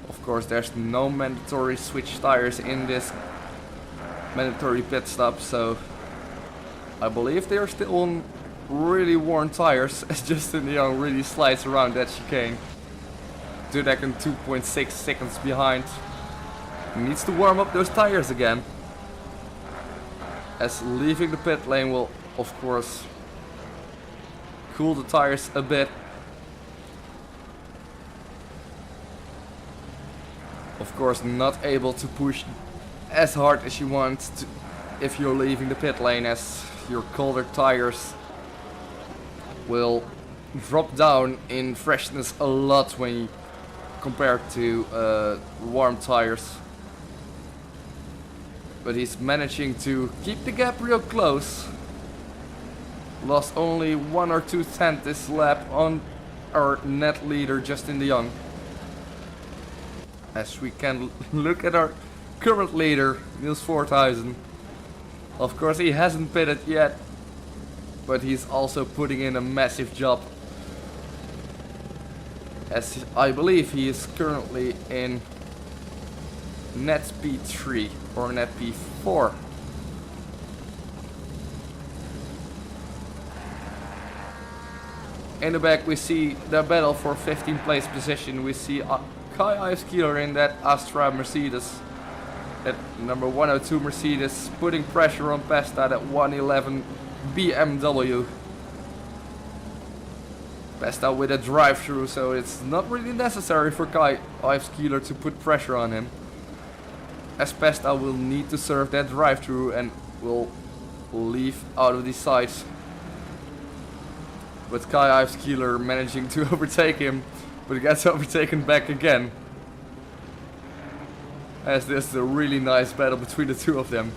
Of course there's no mandatory switch tires in this mandatory pit stop, so I believe they are still on really worn tires, as Justin de Jong really slides around that chicane. Dudek in 2.6 seconds behind. He needs to warm up those tires again, as leaving the pit lane will of course cool the tires a bit. Of course not able to push as hard as you want to if you're leaving the pit lane, as your colder tires will drop down in freshness a lot when compared to warm tires. But he's managing to keep the gap real close. Lost only 1 or 2 tenths this lap on our net leader Justin de Jong. As we can look at our current leader Niels Voorthuizen. Of course he hasn't pitted yet, but he's also putting in a massive job, as I believe he is currently in net P3 or net 4. In the back we see the battle for 15th place position. We see Kai Eifskeeler in that Astra Mercedes. That number 102 Mercedes putting pressure on past that 111 BMW. Pesta with a drive-through, so it's not really necessary for Kai Eifskeeler to put pressure on him, as Pesta will need to serve that drive-through and will leave out of the sights. But Kai Eifskeeler managing to overtake him, but gets overtaken back again. As this is a really nice battle between the two of them.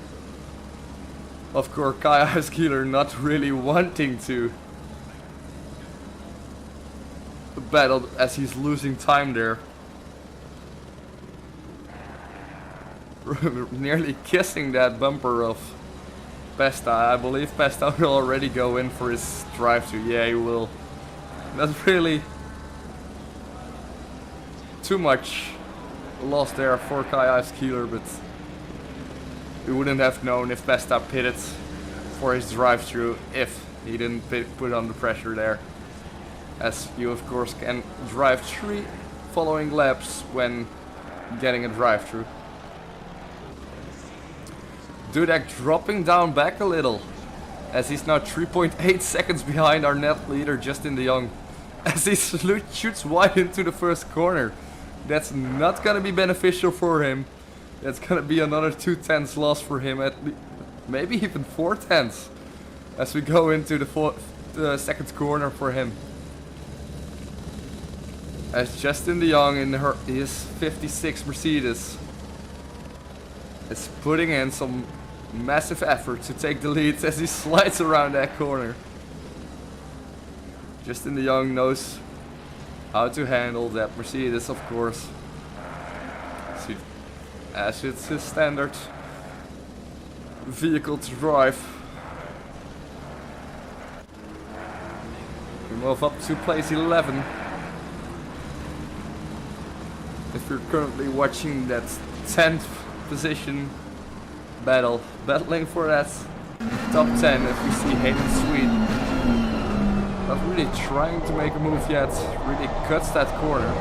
Of course, Kai Eifskeeler not really wanting to battle as he's losing time there. Nearly kissing that bumper of Pesta. I believe Pesta will already go in for his drive-through. Yeah, he will. Not really too much loss there for Kai Eifskeeler, but we wouldn't have known if Pesta pitted for his drive-through if he didn't put on the pressure there. As you of course can drive 3 following laps when getting a drive-through. Dudek dropping down back a little, as he's now 3.8 seconds behind our net leader Justin de Jong. As he shoots wide into the first corner. That's not gonna be beneficial for him. That's gonna be another 2/10 loss for him, maybe even 4/10 as we go into the second corner for him. As Justin de Jong in his 56 Mercedes is putting in some massive effort to take the lead as he slides around that corner. Justin de Jong knows how to handle that Mercedes, of course, as it's his standard vehicle to drive. We move up to place 11. If you're currently watching that 10th position battling for that top 10, if we see Hayden Sweet not really trying to make a move yet, really cuts that corner.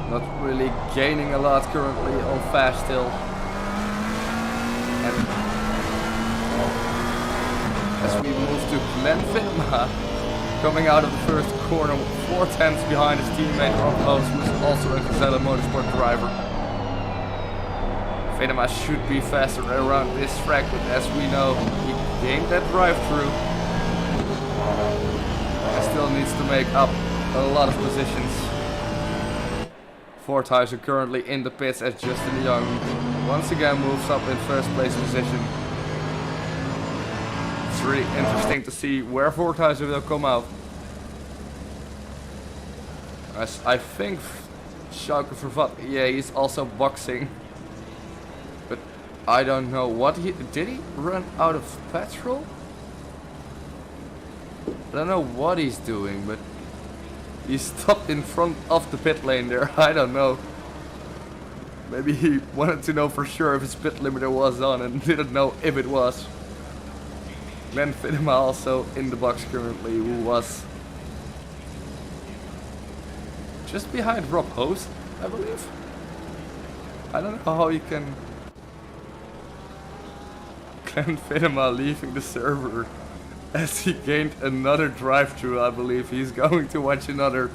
Not really gaining a lot currently on fast hill. And as we move to Glenn Vinema, coming out of the first corner 4/10 behind his teammate Rob House, who is also a Gazelle Motorsport driver. Vinema should be faster around this track, but as we know, he gained that drive-through and still needs to make up a lot of positions. Forthuizer currently in the pits as Justin de Jong once again moves up in first place position. It's really interesting to see where Forthuizer will come out. As I think Schalke Vervat, yeah, he's also boxing. But I don't know what did he run out of petrol? I don't know what he's doing, but he stopped in front of the pit lane there. I don't know. Maybe he wanted to know for sure if his pit limiter was on and didn't know if it was. Glenn Vinema also in the box currently, who was just behind Rob Host, I believe. I don't know how you can... Glenn Vinema leaving the server as he gained another drive-through. I believe he's going to watch another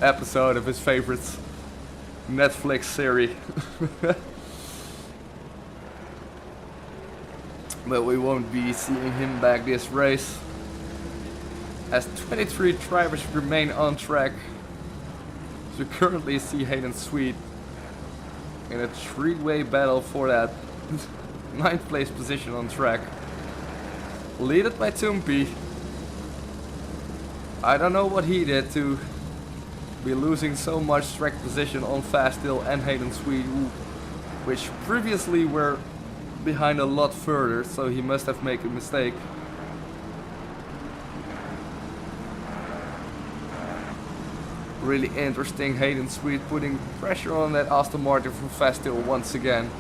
episode of his favorite Netflix series. But we won't be seeing him back this race, as 23 drivers remain on track. So we currently see Hayden Sweet in a 3-way battle for that 9th place position on track, leaded by Tumpy. I don't know what he did to be losing so much track position on Fast Hill and Hayden Sweet, which previously were behind a lot further, so he must have made a mistake. Really interesting. Hayden Sweet putting pressure on that Aston Martin from Fasthill once again.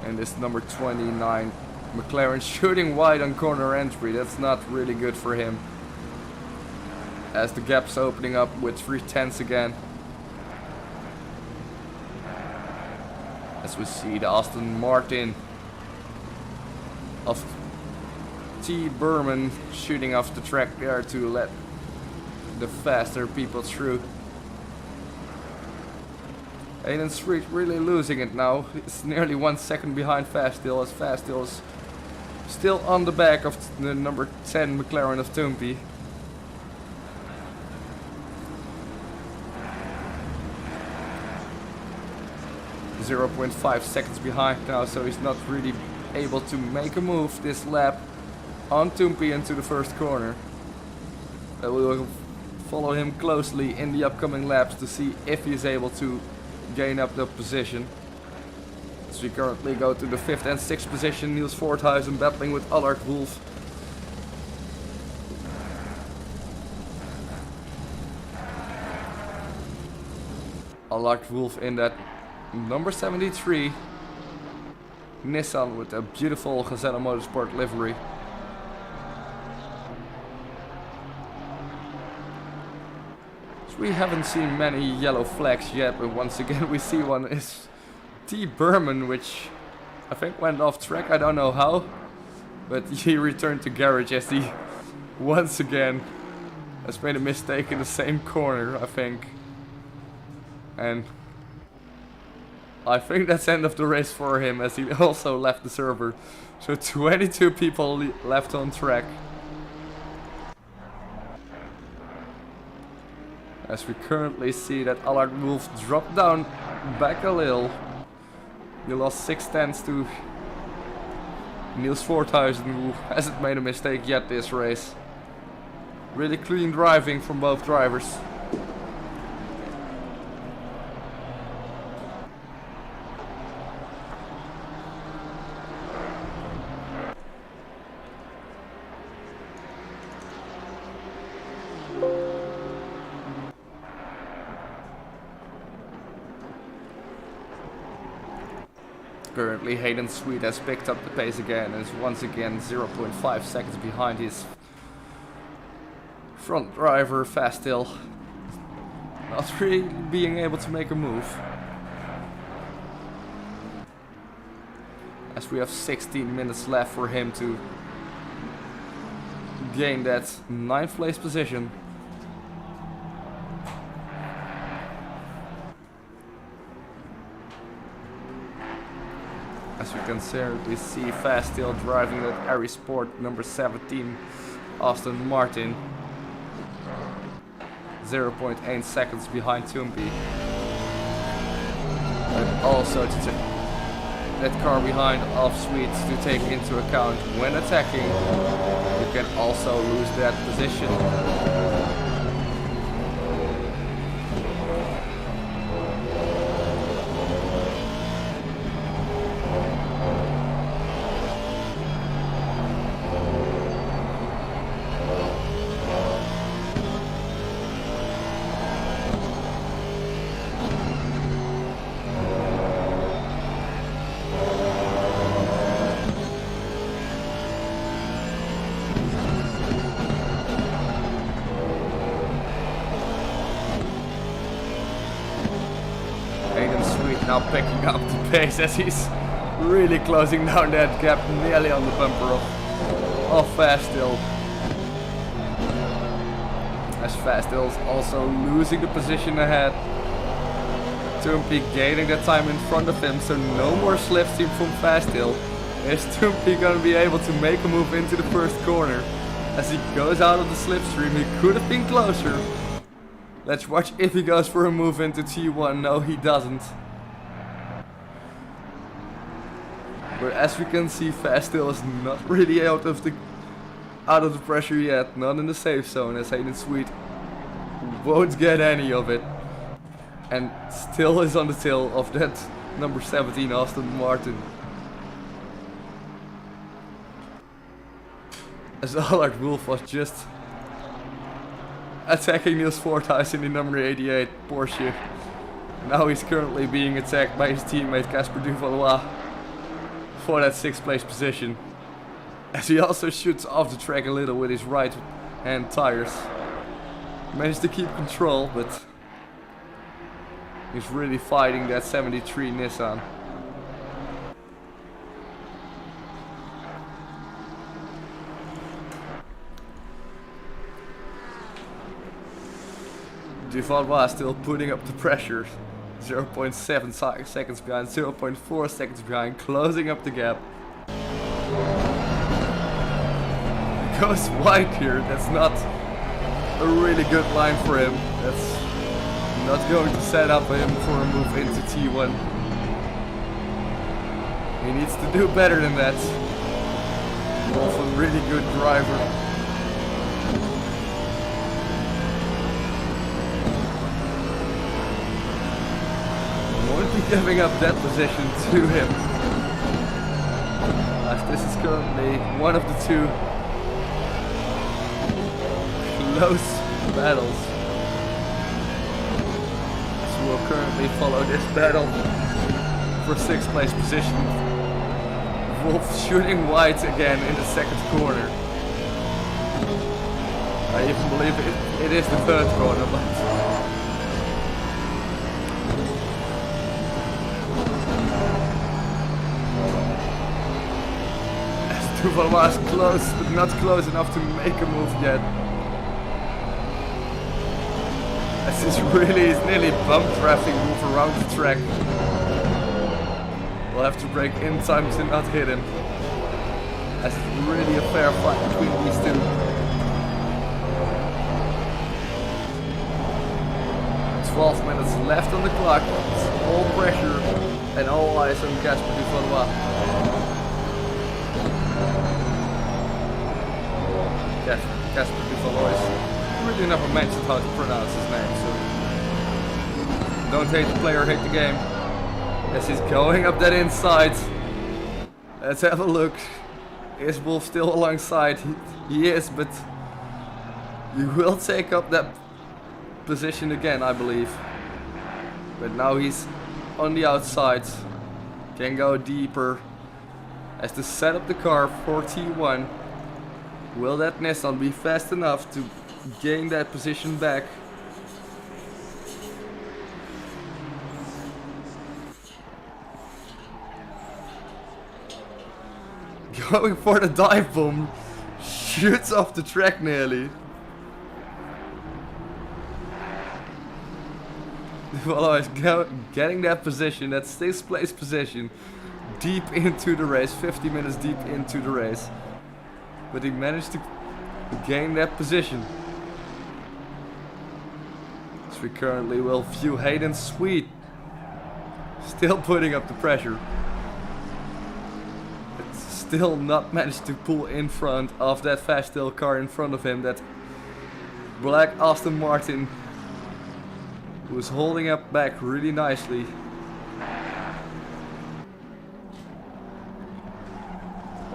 And this number 29 McLaren shooting wide on corner entry. That's not really good for him, as the gap's opening up with 3/10 again. As we see the Aston Martin of T. Berman shooting off the track there to let the faster people through. Hayden Street really losing it now. It's nearly 1 second behind Fasthill, as Fasthill is still on the back of the number 10 McLaren of Toompey. .5 seconds behind now, so he's not really able to make a move this lap on Toompey into the first corner. But we will follow him closely in the upcoming laps to see if he's able to gain up the position. As we currently go to the 5th and 6th position, Niels Voorthuizen battling with Allard Wolf. Allard Wolf in that number 73 Nissan with a beautiful Gazelle Motorsport livery. So we haven't seen many yellow flags yet, but once again we see one is T. Berman, which I think went off track. I don't know how, but he returned to garage as he once again has made a mistake in the same corner, I think. And I think that's end of the race for him, as he also left the server. So 22 people left on track. As we currently see that Allard Wolf dropped down back a little. He lost 6/10 to Niels Voorthuizen, who hasn't made a mistake yet this race. Really clean driving from both drivers. Currently Hayden Sweet has picked up the pace again and is once again 0.5 seconds behind his front driver Fasthill. Not really being able to make a move. As we have 16 minutes left for him to gain that 9th place position. As we can certainly see Fasthill driving that Arie Sport number 17 Aston Martin. 0.8 seconds behind Toompey. But also that car behind of Sweets to take into account when attacking. You can also lose that position. Now picking up the pace as he's really closing down that gap, nearly on the bumper of Fasthill. As Fasthill's also losing the position ahead. Toompey gaining that time in front of him, so no more slipstream from Fasthill. Is Toompey gonna be able to make a move into the first corner? As he goes out of the slipstream, he could have been closer. Let's watch if he goes for a move into T1. No, he doesn't. But as we can see, Fasthill is not really out of the pressure yet, not in the safe zone, as Hayden Sweet won't get any of it. And still is on the tail of that number 17 Aston Martin. as Allard Wolf was just attacking Niels Voorthuis in the number 88 Porsche. Now he's currently being attacked by his teammate Casper Duvalois for that 6th place position, as he also shoots off the track a little with his right hand tires. Managed to keep control, but he's really fighting that 73 Nissan. Duvalois still putting up the pressure. 0.7 seconds behind, 0.4 seconds behind, closing up the gap. He goes wide here. That's not a really good line for him. That's not going to set up him for a move into T1. He needs to do better than that. Wolf, a really good driver. Won't be giving up that position to him, as this is currently one of the 2 close battles. So we'll currently follow this battle for 6th place position. Wolf shooting wide again in the 2nd corner. I even believe it is the 3rd corner, but Duvalois is close, but not close enough to make a move yet. As he's nearly bump drafting move around the track. We'll have to brake in time to not hit him. As it's really a fair fight between these 2. "12 minutes left on the clock. It's all pressure and all eyes on Casper Duvalois. Casper Duvalois really never mentioned how to pronounce his name, so don't hate the player, hate the game. As he's going up that inside. Let's have a look. Is Wolf still alongside? He is, but he will take up that position again, I believe. But now he's on the outside. Can go deeper. As to set up the car for T1. Will that Nissan be fast enough to gain that position back? Going for the dive bomb. Shoots off the track nearly. Duvalois is getting that position, that 6th place position, deep into the race, 50 minutes deep into the race. But he managed to gain that position. So we currently will view Hayden Sweet still putting up the pressure. But still not managed to pull in front of that Fasttel car in front of him, that black Aston Martin, who is holding up back really nicely.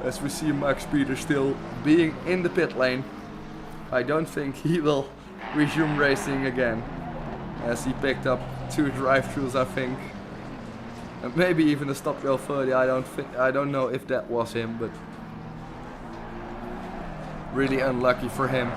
As we see Max Peter still being in the pit lane. I don't think he will resume racing again, as he picked up 2 drive-throughs, I think. And maybe even a stop go 30. I don't know if that was him, but really unlucky for him.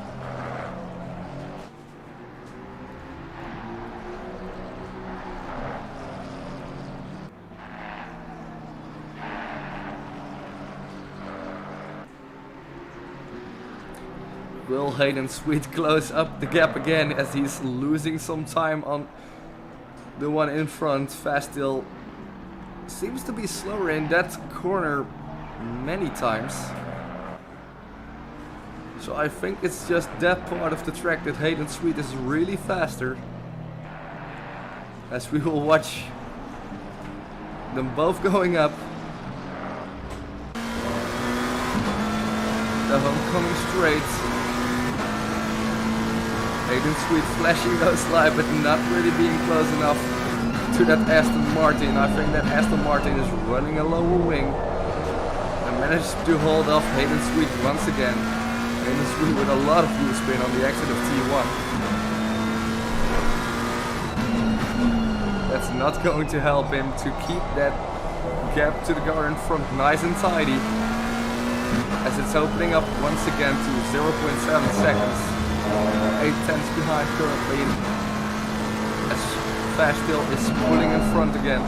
Will Hayden Sweet close up the gap again, as he's losing some time on the one in front? Fasttel seems to be slower in that corner many times. So I think it's just that part of the track that Hayden Sweet is really faster. As we will watch them both going up. The homecoming straight. Hayden Sweet flashing those lights, but not really being close enough to that Aston Martin. I think that Aston Martin is running a lower wing and managed to hold off Hayden Sweet once again. Industry with a lot of wheel spin on the exit of T1. That's not going to help him to keep that gap to the car in front nice and tidy, as it's opening up once again to 0.7 seconds. 8/10 behind currently, as Fashbill is pulling in front again.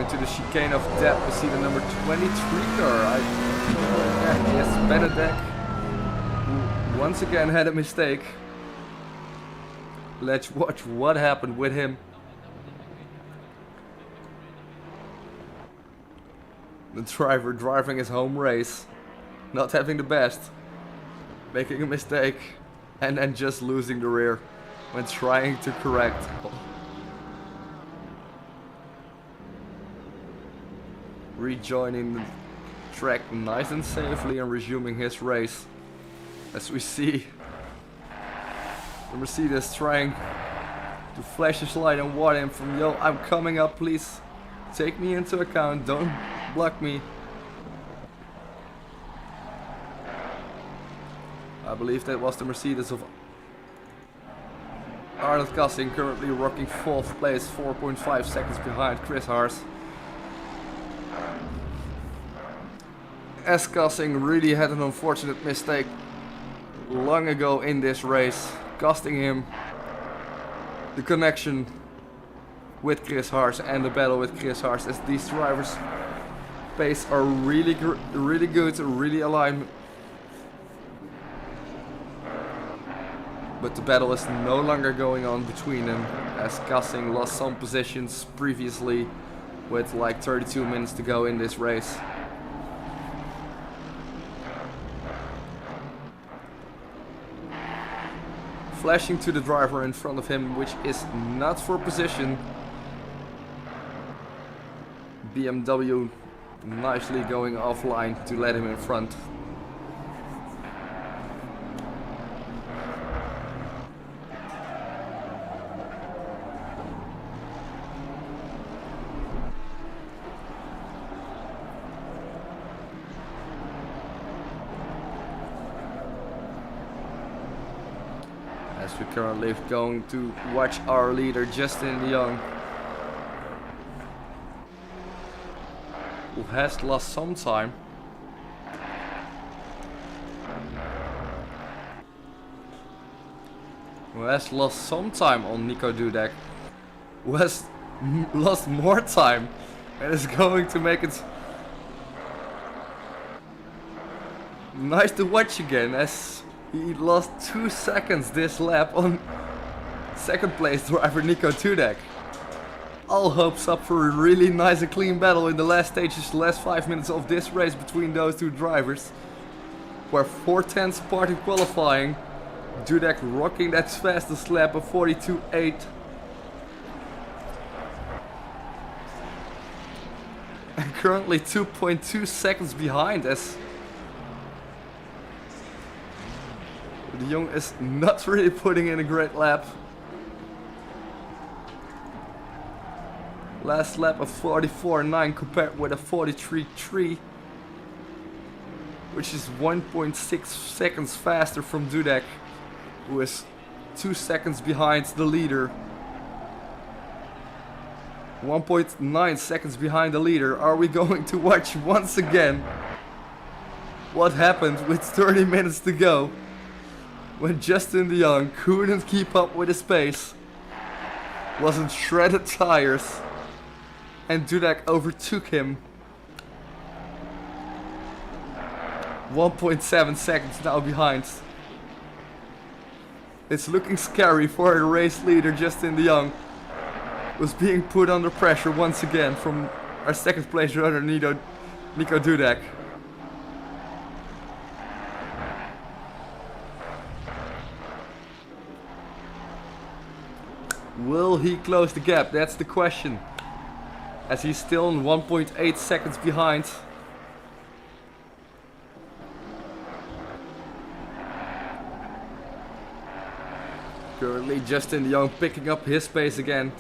To the chicane of Depp, we see the number 23 car. Yes, Benedek, who once again had a mistake. Let's watch what happened with him. The driver driving his home race, not having the best, making a mistake, and then just losing the rear when trying to correct. Rejoining the track nice and safely and resuming his race, as we see the Mercedes trying to flash his light and warn him from, yo, I'm coming up, please take me into account, don't block me. I believe that was the Mercedes of Arnold Gassing, currently rocking 4th place, 4.5 seconds behind Chris Haas. As Gassing really had an unfortunate mistake long ago in this race, costing him the connection with Chris Haas and the battle with Chris Haas, as these drivers' pace are really good, really aligned. But the battle is no longer going on between them, as Gassing lost some positions previously with like 32 minutes to go in this race. Flashing to the driver in front of him, which is not for position. BMW nicely going offline to let him in front. We're currently going to watch our leader Justin Young, who has lost some time. On Nico Dudek, who has lost more time and is going to make it nice to watch again, as he lost 2 seconds this lap on second place driver Nico Dudek. All hopes up for a really nice and clean battle in the last stages, the last 5 minutes of this race between those two drivers, where 4:10 apart in qualifying. Dudek rocking that fastest lap of 42.8. And currently 2.2 seconds behind, as De Jong is not really putting in a great lap. Last lap of 44.9 compared with a 43.3, which is 1.6 seconds faster from Dudek, who is 2 seconds behind the leader. 1.9 seconds behind the leader. Are we going to watch once again what happened with 30 minutes to go, when Justin De Jong couldn't keep up with his pace, was on shredded tires, and Dudek overtook him. 1.7 seconds now behind. It's looking scary for the race leader Justin De Jong, who's being put under pressure once again from our second place runner Nico Dudek. Will he close the gap? That's the question, as he's still on 1.8 seconds behind. Currently Justin de Jong picking up his pace again.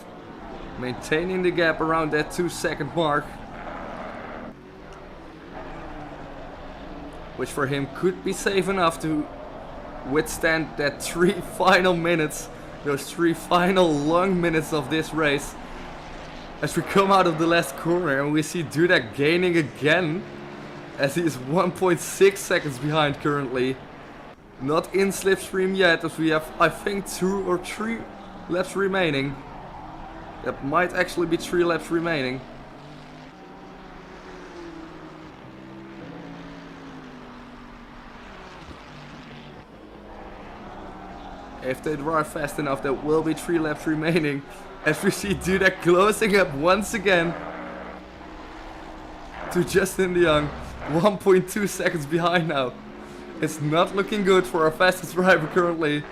Maintaining the gap around that 2-second mark. Which for him could be safe enough to withstand that 3 final minutes. Those 3 final long minutes of this race. As we come out of the last corner and we see Dudek gaining again. As he is 1.6 seconds behind currently. Not in slipstream yet, as we have I think 2 or 3 laps remaining. That might actually be 3 laps remaining. If they drive fast enough, there will be 3 laps remaining. As we see Dudek closing up once again to Justin de Jong. 1.2 seconds behind now. It's not looking good for our fastest driver currently.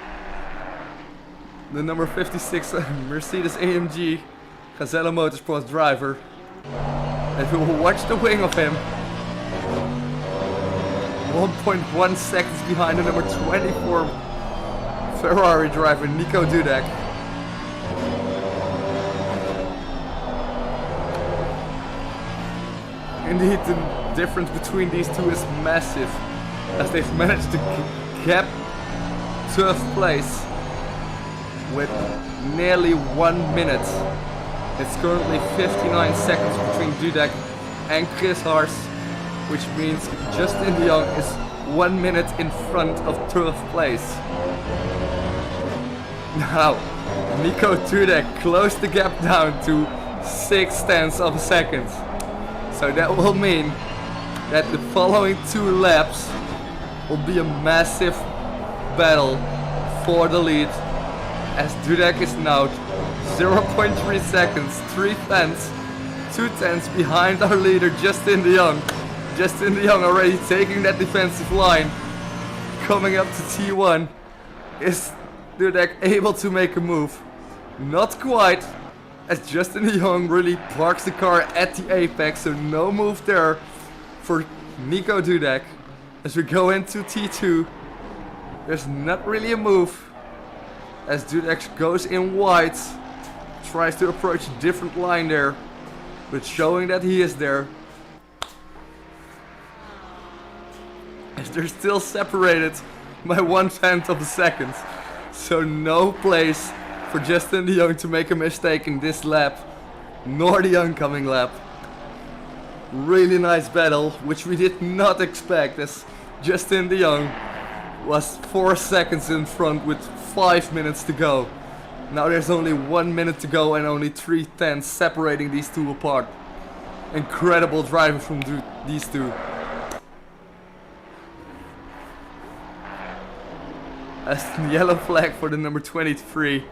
The number 56 Mercedes AMG Gazelle Motorsport driver. And we will watch the wing of him. 1.1 seconds behind the number 24 Ferrari driver Nico Dudek. Indeed, the difference between these two is massive, as they've managed to gap 12th place with nearly 1 minute. It's currently 59 seconds between Dudek and Chris Haars, which means Justin de Jong is 1 minute in front of 12th place. Now, Nico Dudek closed the gap down to 0.6 of a second. So that will mean that the following 2 laps will be a massive battle for the lead, as Dudek is now 0.3 seconds, 3/10, 2/10 behind our leader Justin de Jong. Justin de Jong already taking that defensive line. Coming up to T1. Is Dudek able to make a move? Not quite, as Justin de Jong really parks the car at the apex, so no move there for Nico Dudek. As we go into T2, there's not really a move, as Dudek goes in wide, tries to approach a different line there, but showing that he is there. As they're still separated by 1/10 of a second, so no place for Justin de Jong to make a mistake in this lap, nor the oncoming lap. Really nice battle, which we did not expect, as Justin de Jong was 4 seconds in front with 5 minutes to go. Now there's only 1 minute to go and only 3/10 separating these two apart. Incredible driving from these two. As the yellow flag for the number 23.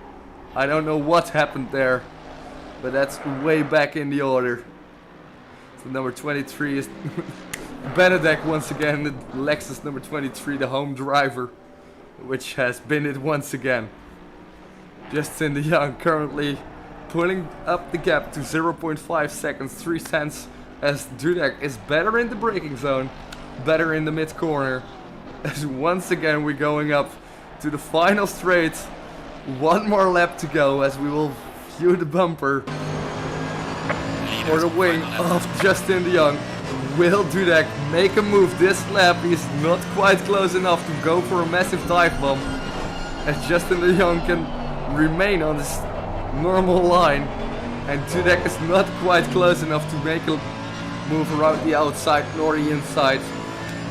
I don't know what happened there, but that's way back in the order. So number 23 is Benedek once again, the Lexus number 23, the home driver, which has been it once again. Justin de Jong currently pulling up the gap to 0.5 seconds, 3/10, as Dudek is better in the braking zone, better in the mid corner. As once again we're going up to the final straight. 1 more lap to go, as we will view the bumper for the wing of Justin de Jong. Will Dudek make a move this lap? He's not quite close enough to go for a massive dive bomb, as Justin de Jong can remain on this normal line, and Dudek is not quite close enough to make a move around the outside nor the inside.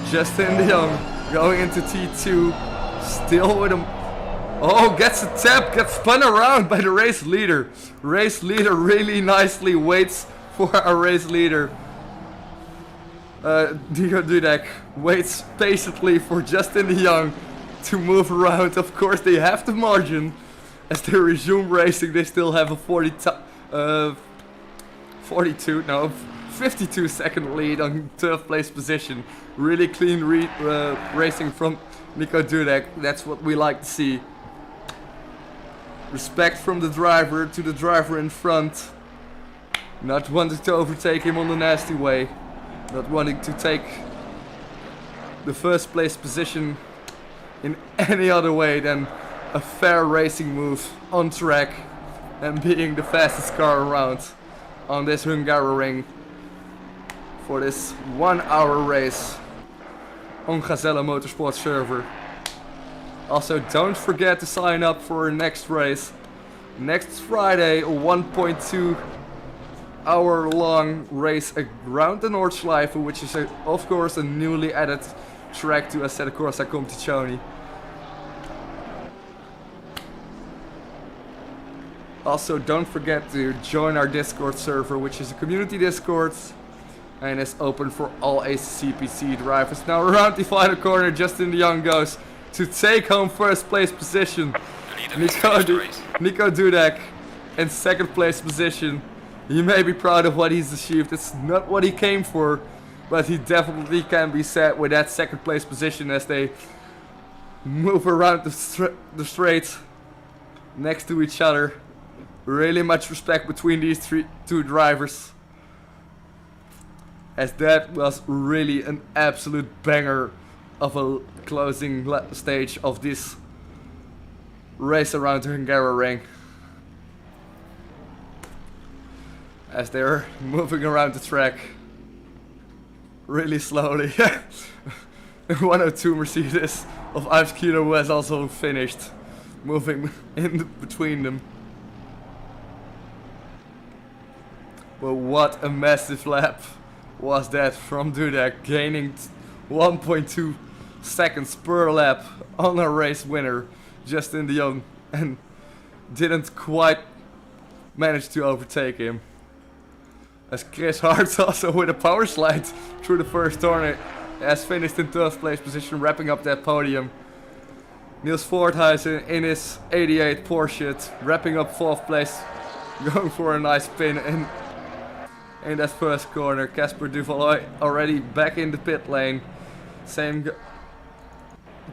Justin de Jong going into T2, still with him. Oh, gets a tap, gets spun around by the race leader. Race leader really nicely waits for our race leader. Nico Dudek waits patiently for Justin de Jong to move around. Of course, they have the margin. As they resume racing, they still have a 52 second lead on 3rd place position. Really clean racing from Nico Dudek. That's what we like to see. Respect from the driver to the driver in front. Not wanting to overtake him on the nasty way. Not wanting to take the 1st place position in any other way than a fair racing move on track and being the fastest car around on this Hungaroring for this 1 hour race on Gazelle Motorsport server. Also, don't forget to sign up for our next race. Next Friday, a 1.2 hour long race around the Noordschleife, which is of course a newly added track to Assetto Corsa Competizione. Also, don't forget to join our Discord server, which is a community Discord and is open for all ACCPC drivers. Now around the final corner, Justin de Jong goes to take home first place position. Nico Dudek in second place position. He may be proud of what he's achieved. It's not what he came for, but he definitely can be set with that second place position as they move around the straight next to each other. Really much respect between these two drivers, as that was really an absolute banger of a closing stage of this race around Hungaroring. As they're moving around the track really slowly. 102 Mercedes of Kilo was also finished, moving in between them. But what a massive lap was that from Dudek, gaining 1.2 seconds per lap on a race winner, Justin de Jong, and didn't quite manage to overtake him. As Chris Hart also with a power slide through the first turn has finished in 3rd place position, wrapping up that podium. Niels Voorthuizen in his 88 Porsche wrapping up 4th place, going for a nice spin in that first corner. Casper Duvaloy already back in the pit lane,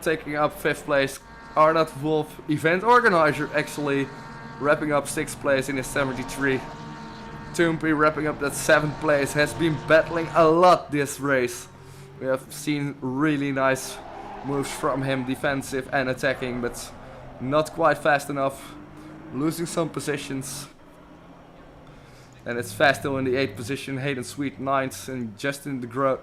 taking up 5th place. Arnold Wolf, event organizer, actually wrapping up 6th place in his 73. Toompi wrapping up that 7th place, has been battling a lot this race. We have seen really nice moves from him, defensive and attacking, but not quite fast enough, losing some positions. And it's Fastil in the 8th position, Hayden Sweet 9th, and Justin de Groot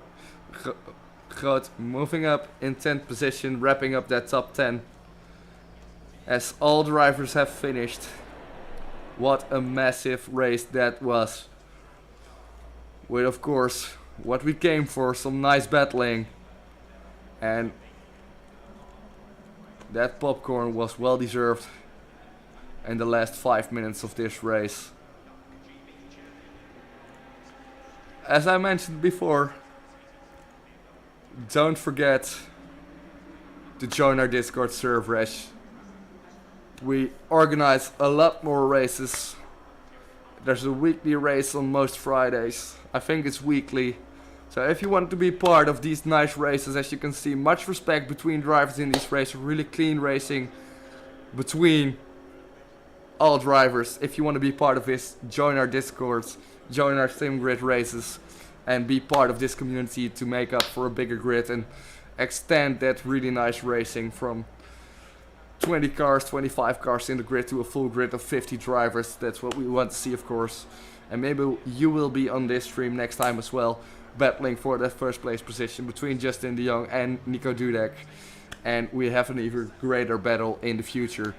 moving up in 10th position, wrapping up that top 10. As all drivers have finished. What a massive race that was. With, of course, what we came for, some nice battling. And that popcorn was well deserved in the last 5 minutes of this race. As I mentioned before, don't forget to join our Discord server, as we organize a lot more races. There's a weekly race on most Fridays. I think it's weekly. So if you want to be part of these nice races, as you can see, much respect between drivers in these races. Really clean racing between all drivers. If you want to be part of this, join our Discords, join our sim grid races, and be part of this community to make up for a bigger grid and extend that really nice racing from 20 cars, 25 cars in the grid to a full grid of 50 drivers. That's what we want to see, of course. And maybe you will be on this stream next time as well, battling for that 1st place position between Justin de Jong and Nico Dudek. And we have an even greater battle in the future.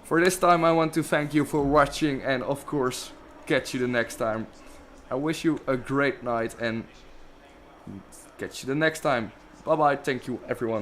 For this time, I want to thank you for watching, and of course, catch you the next time. I wish you a great night and catch you the next time. Bye bye, thank you everyone.